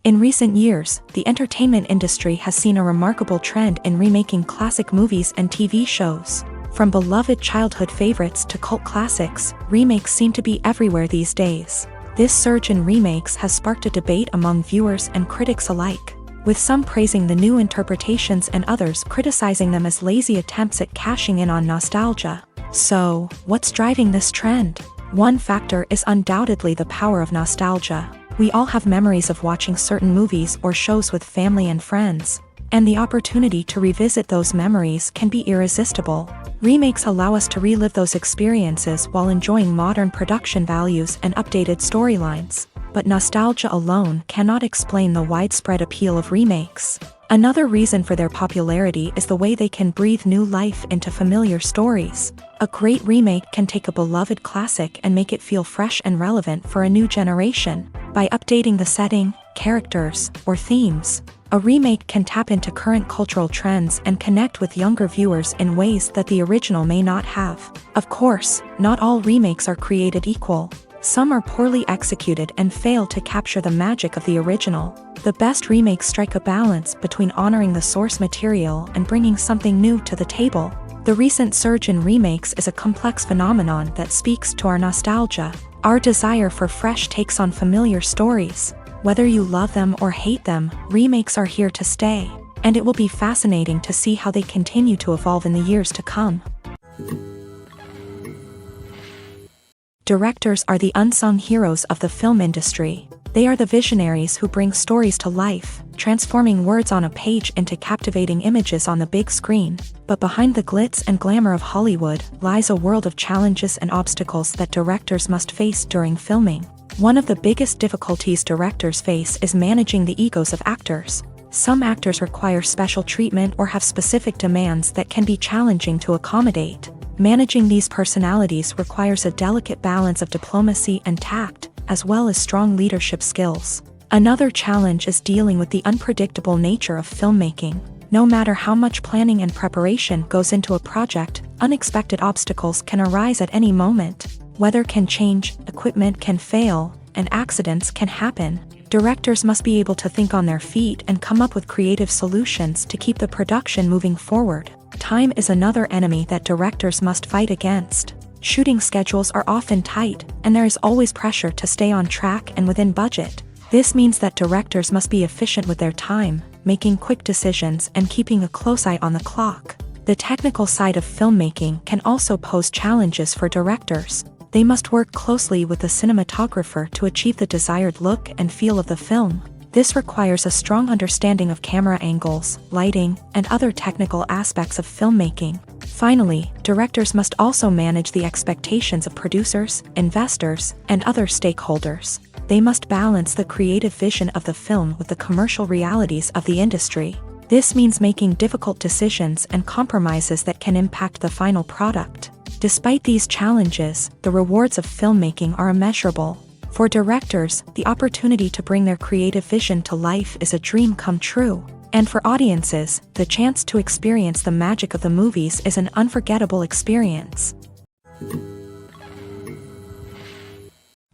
In recent years, the entertainment industry has seen a remarkable trend in remaking classic movies and TV shows. From beloved childhood favorites to cult classics, remakes seem to be everywhere these days. This surge in remakes has sparked a debate among viewers and critics alike, with some praising the new interpretations and others criticizing them as lazy attempts at cashing in on nostalgia. So, what's driving this trend? One factor is undoubtedly the power of nostalgia. We all have memories of watching certain movies or shows with family and friends, and the opportunity to revisit those memories can be irresistible. Remakes allow us to relive those experiences while enjoying modern production values and updated storylines. But nostalgia alone cannot explain the widespread appeal of remakes. Another reason for their popularity is the way they can breathe new life into familiar stories. A great remake can take a beloved classic and make it feel fresh and relevant for a new generation. By updating the setting, characters, or themes, a remake can tap into current cultural trends and connect with younger viewers in ways that the original may not have. Of course, not all remakes are created equal. Some are poorly executed and fail to capture the magic of the original. The best remakes strike a balance between honoring the source material and bringing something new to the table. The recent surge in remakes is a complex phenomenon that speaks to our nostalgia, our desire for fresh takes on familiar stories. Whether you love them or hate them, remakes are here to stay, and it will be fascinating to see how they continue to evolve in the years to come. Directors are the unsung heroes of the film industry. They are the visionaries who bring stories to life, transforming words on a page into captivating images on the big screen. But behind the glitz and glamour of Hollywood lies a world of challenges and obstacles that directors must face during filming. One of the biggest difficulties directors face is managing the egos of actors. Some actors require special treatment or have specific demands that can be challenging to accommodate. Managing these personalities requires a delicate balance of diplomacy and tact, as well as strong leadership skills. Another challenge is dealing with the unpredictable nature of filmmaking. No matter how much planning and preparation goes into a project, unexpected obstacles can arise at any moment. Weather can change, equipment can fail, and accidents can happen. Directors must be able to think on their feet and come up with creative solutions to keep the production moving forward. Time is another enemy that directors must fight against. Shooting schedules are often tight, and there is always pressure to stay on track and within budget. This means that directors must be efficient with their time, making quick decisions and keeping a close eye on the clock. The technical side of filmmaking can also pose challenges for directors. They must work closely with the cinematographer to achieve the desired look and feel of the film. This requires a strong understanding of camera angles, lighting, and other technical aspects of filmmaking. Finally, directors must also manage the expectations of producers, investors, and other stakeholders. They must balance the creative vision of the film with the commercial realities of the industry. This means making difficult decisions and compromises that can impact the final product. Despite these challenges, the rewards of filmmaking are immeasurable. For directors, the opportunity to bring their creative vision to life is a dream come true. And for audiences, the chance to experience the magic of the movies is an unforgettable experience.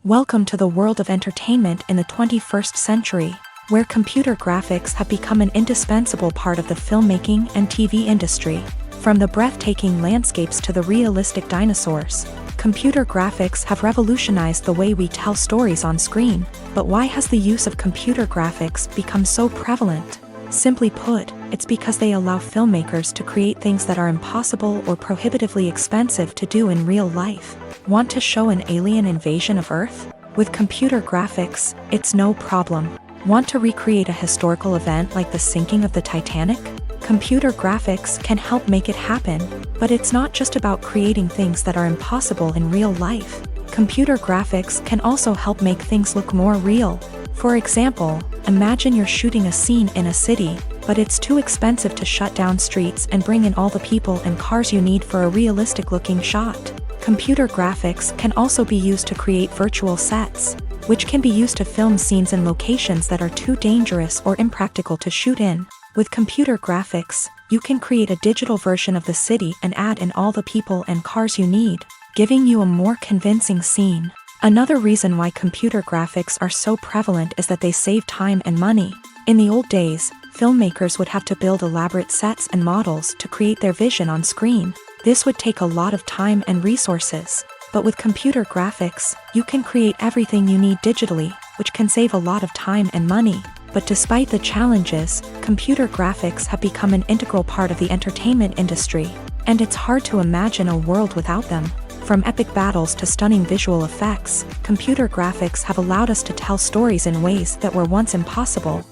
Welcome to the world of entertainment in the 21st century, where computer graphics have become an indispensable part of the filmmaking and TV industry. From the breathtaking landscapes to the realistic dinosaurs, computer graphics have revolutionized the way we tell stories on screen. But why has the use of computer graphics become so prevalent? Simply put, it's because they allow filmmakers to create things that are impossible or prohibitively expensive to do in real life. Want to show an alien invasion of Earth? With computer graphics, it's no problem. Want to recreate a historical event like the sinking of the Titanic? Computer graphics can help make it happen, but it's not just about creating things that are impossible in real life. Computer graphics can also help make things look more real. For example, imagine you're shooting a scene in a city, but it's too expensive to shut down streets and bring in all the people and cars you need for a realistic-looking shot. Computer graphics can also be used to create virtual sets, which can be used to film scenes in locations that are too dangerous or impractical to shoot in. With computer graphics, you can create a digital version of the city and add in all the people and cars you need, giving you a more convincing scene. Another reason why computer graphics are so prevalent is that they save time and money. In the old days, filmmakers would have to build elaborate sets and models to create their vision on screen. This would take a lot of time and resources. But with computer graphics, you can create everything you need digitally, which can save a lot of time and money. But despite the challenges, computer graphics have become an integral part of the entertainment industry, and it's hard to imagine a world without them. From epic battles to stunning visual effects, computer graphics have allowed us to tell stories in ways that were once impossible.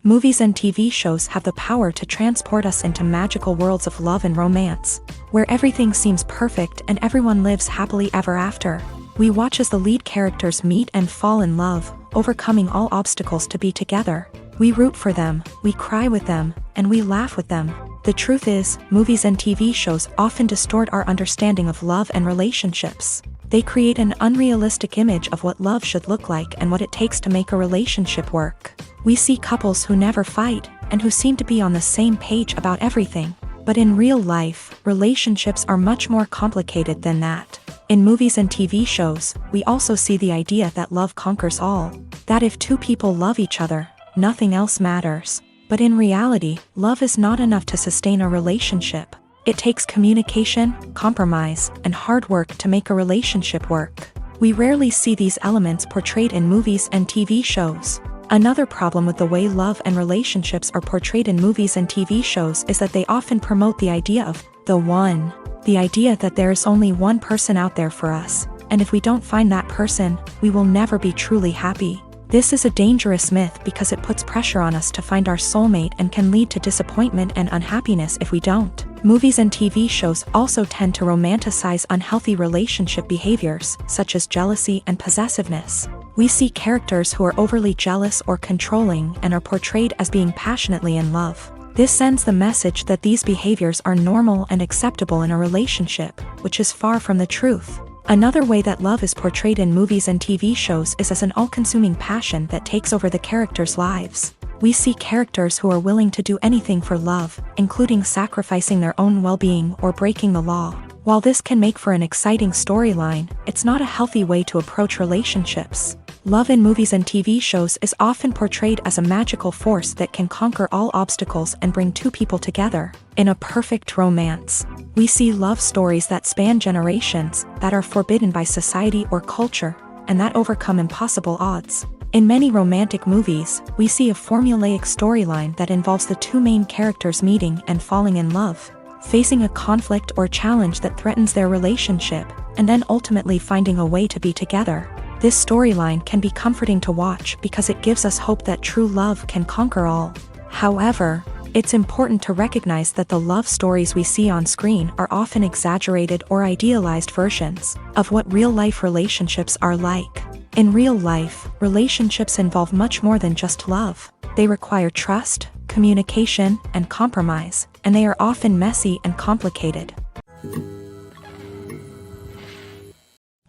Movies and TV shows have the power to transport us into magical worlds of love and romance, where everything seems perfect and everyone lives happily ever after. We watch as the lead characters meet and fall in love, overcoming all obstacles to be together. We root for them, we cry with them, and we laugh with them. The truth is, movies and TV shows often distort our understanding of love and relationships. They create an unrealistic image of what love should look like and what it takes to make a relationship work. We see couples who never fight, and who seem to be on the same page about everything. But in real life, relationships are much more complicated than that. In movies and TV shows, we also see the idea that love conquers all. That if two people love each other, nothing else matters. But in reality, love is not enough to sustain a relationship. It takes communication, compromise, and hard work to make a relationship work. We rarely see these elements portrayed in movies and TV shows. Another problem with the way love and relationships are portrayed in movies and TV shows is that they often promote the idea of the one. The idea that there is only one person out there for us, and if we don't find that person, we will never be truly happy. This is a dangerous myth because it puts pressure on us to find our soulmate and can lead to disappointment and unhappiness if we don't. Movies and TV shows also tend to romanticize unhealthy relationship behaviors, such as jealousy and possessiveness. We see characters who are overly jealous or controlling and are portrayed as being passionately in love. This sends the message that these behaviors are normal and acceptable in a relationship, which is far from the truth. Another way that love is portrayed in movies and TV shows is as an all-consuming passion that takes over the characters' lives. We see characters who are willing to do anything for love, including sacrificing their own well-being or breaking the law. While this can make for an exciting storyline, it's not a healthy way to approach relationships. Love in movies and TV shows is often portrayed as a magical force that can conquer all obstacles and bring two people together. In a perfect romance, we see love stories that span generations, that are forbidden by society or culture, and that overcome impossible odds. In many romantic movies, we see a formulaic storyline that involves the two main characters meeting and falling in love, facing a conflict or challenge that threatens their relationship, and then ultimately finding a way to be together. This storyline can be comforting to watch because it gives us hope that true love can conquer all. However, it's important to recognize that the love stories we see on screen are often exaggerated or idealized versions of what real-life relationships are like. In real life, relationships involve much more than just love. They require trust, communication, and compromise, and they are often messy and complicated.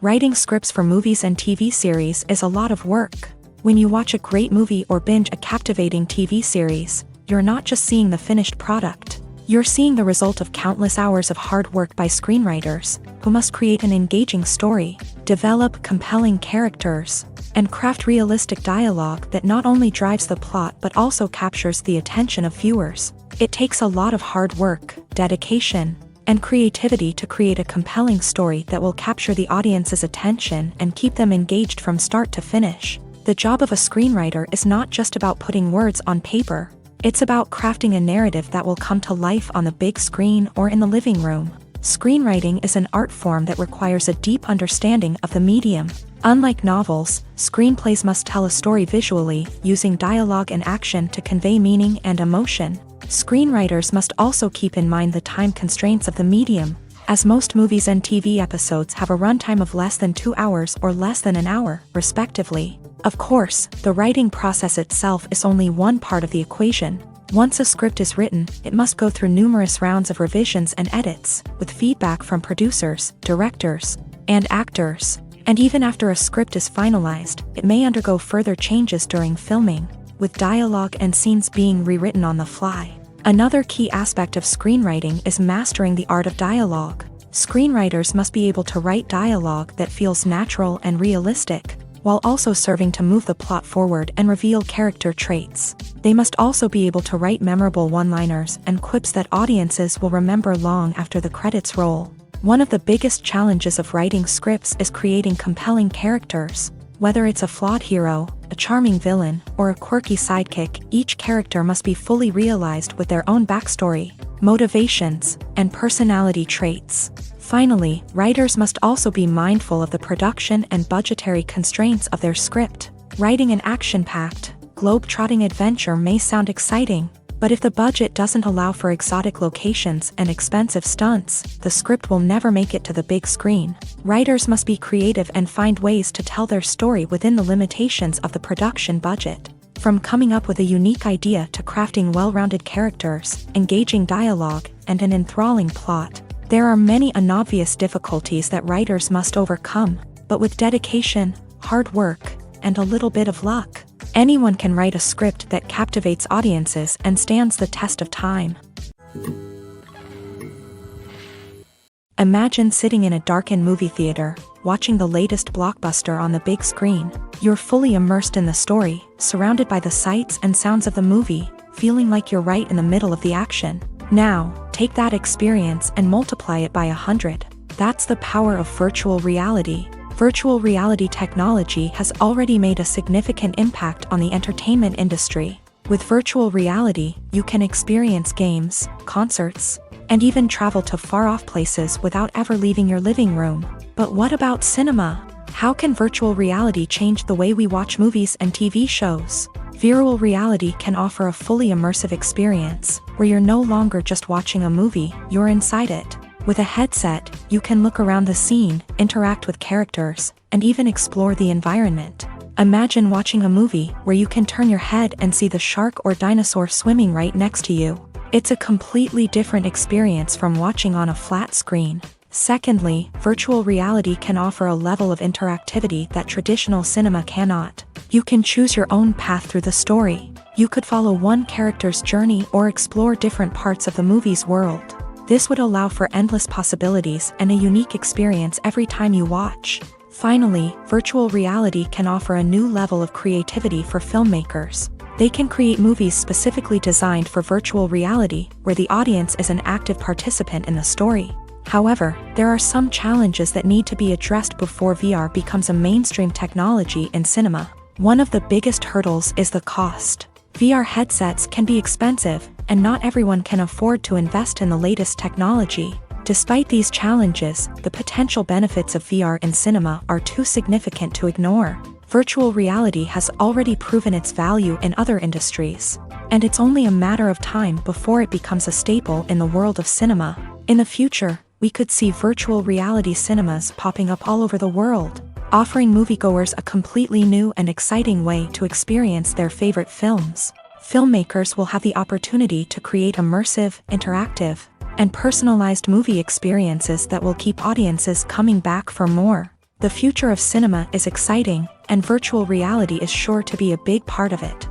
Writing scripts for movies and TV series is a lot of work. When you watch a great movie or binge a captivating TV series, you're not just seeing the finished product. You're seeing the result of countless hours of hard work by screenwriters, who must create an engaging story, develop compelling characters, and craft realistic dialogue that not only drives the plot but also captures the attention of viewers. It takes a lot of hard work, dedication, and creativity to create a compelling story that will capture the audience's attention and keep them engaged from start to finish. The job of a screenwriter is not just about putting words on paper. It's about crafting a narrative that will come to life on the big screen or in the living room. Screenwriting is an art form that requires a deep understanding of the medium. Unlike novels, screenplays must tell a story visually, using dialogue and action to convey meaning and emotion. Screenwriters must also keep in mind the time constraints of the medium, as most movies and TV episodes have a runtime of less than 2 hours or less than an hour, respectively. Of course, the writing process itself is only one part of the equation. Once a script is written, it must go through numerous rounds of revisions and edits, with feedback from producers, directors, and actors. And even after a script is finalized, it may undergo further changes during filming, with dialogue and scenes being rewritten on the fly. Another key aspect of screenwriting is mastering the art of dialogue. Screenwriters must be able to write dialogue that feels natural and realistic, while also serving to move the plot forward and reveal character traits. They must also be able to write memorable one-liners and quips that audiences will remember long after the credits roll. One of the biggest challenges of writing scripts is creating compelling characters. Whether it's a flawed hero, a charming villain, or a quirky sidekick, each character must be fully realized with their own backstory, motivations, and personality traits. Finally, writers must also be mindful of the production and budgetary constraints of their script. Writing an action-packed, globe-trotting adventure may sound exciting, but if the budget doesn't allow for exotic locations and expensive stunts, the script will never make it to the big screen. Writers must be creative and find ways to tell their story within the limitations of the production budget. From coming up with a unique idea to crafting well-rounded characters, engaging dialogue, and an enthralling plot, there are many unobvious difficulties that writers must overcome, but with dedication, hard work, and a little bit of luck, anyone can write a script that captivates audiences and stands the test of time. Imagine sitting in a darkened movie theater, watching the latest blockbuster on the big screen. You're fully immersed in the story, surrounded by the sights and sounds of the movie, feeling like you're right in the middle of the action. Now, take that experience and multiply it by 100. That's the power of virtual reality. Virtual reality technology has already made a significant impact on the entertainment industry. With virtual reality, you can experience games, concerts, and even travel to far-off places without ever leaving your living room. But what about cinema? How can virtual reality change the way we watch movies and TV shows? Virtual reality can offer a fully immersive experience, where you're no longer just watching a movie, you're inside it. With a headset, you can look around the scene, interact with characters, and even explore the environment. Imagine watching a movie where you can turn your head and see the shark or dinosaur swimming right next to you. It's a completely different experience from watching on a flat screen. Secondly, virtual reality can offer a level of interactivity that traditional cinema cannot. You can choose your own path through the story. You could follow one character's journey or explore different parts of the movie's world. This would allow for endless possibilities and a unique experience every time you watch. Finally, virtual reality can offer a new level of creativity for filmmakers. They can create movies specifically designed for virtual reality, where the audience is an active participant in the story. However, there are some challenges that need to be addressed before VR becomes a mainstream technology in cinema. One of the biggest hurdles is the cost. VR headsets can be expensive, and not everyone can afford to invest in the latest technology. Despite these challenges, the potential benefits of VR in cinema are too significant to ignore. Virtual reality has already proven its value in other industries, and it's only a matter of time before it becomes a staple in the world of cinema. In the future, we could see virtual reality cinemas popping up all over the world, offering moviegoers a completely new and exciting way to experience their favorite films. Filmmakers will have the opportunity to create immersive, interactive, and personalized movie experiences that will keep audiences coming back for more. The future of cinema is exciting, and virtual reality is sure to be a big part of it.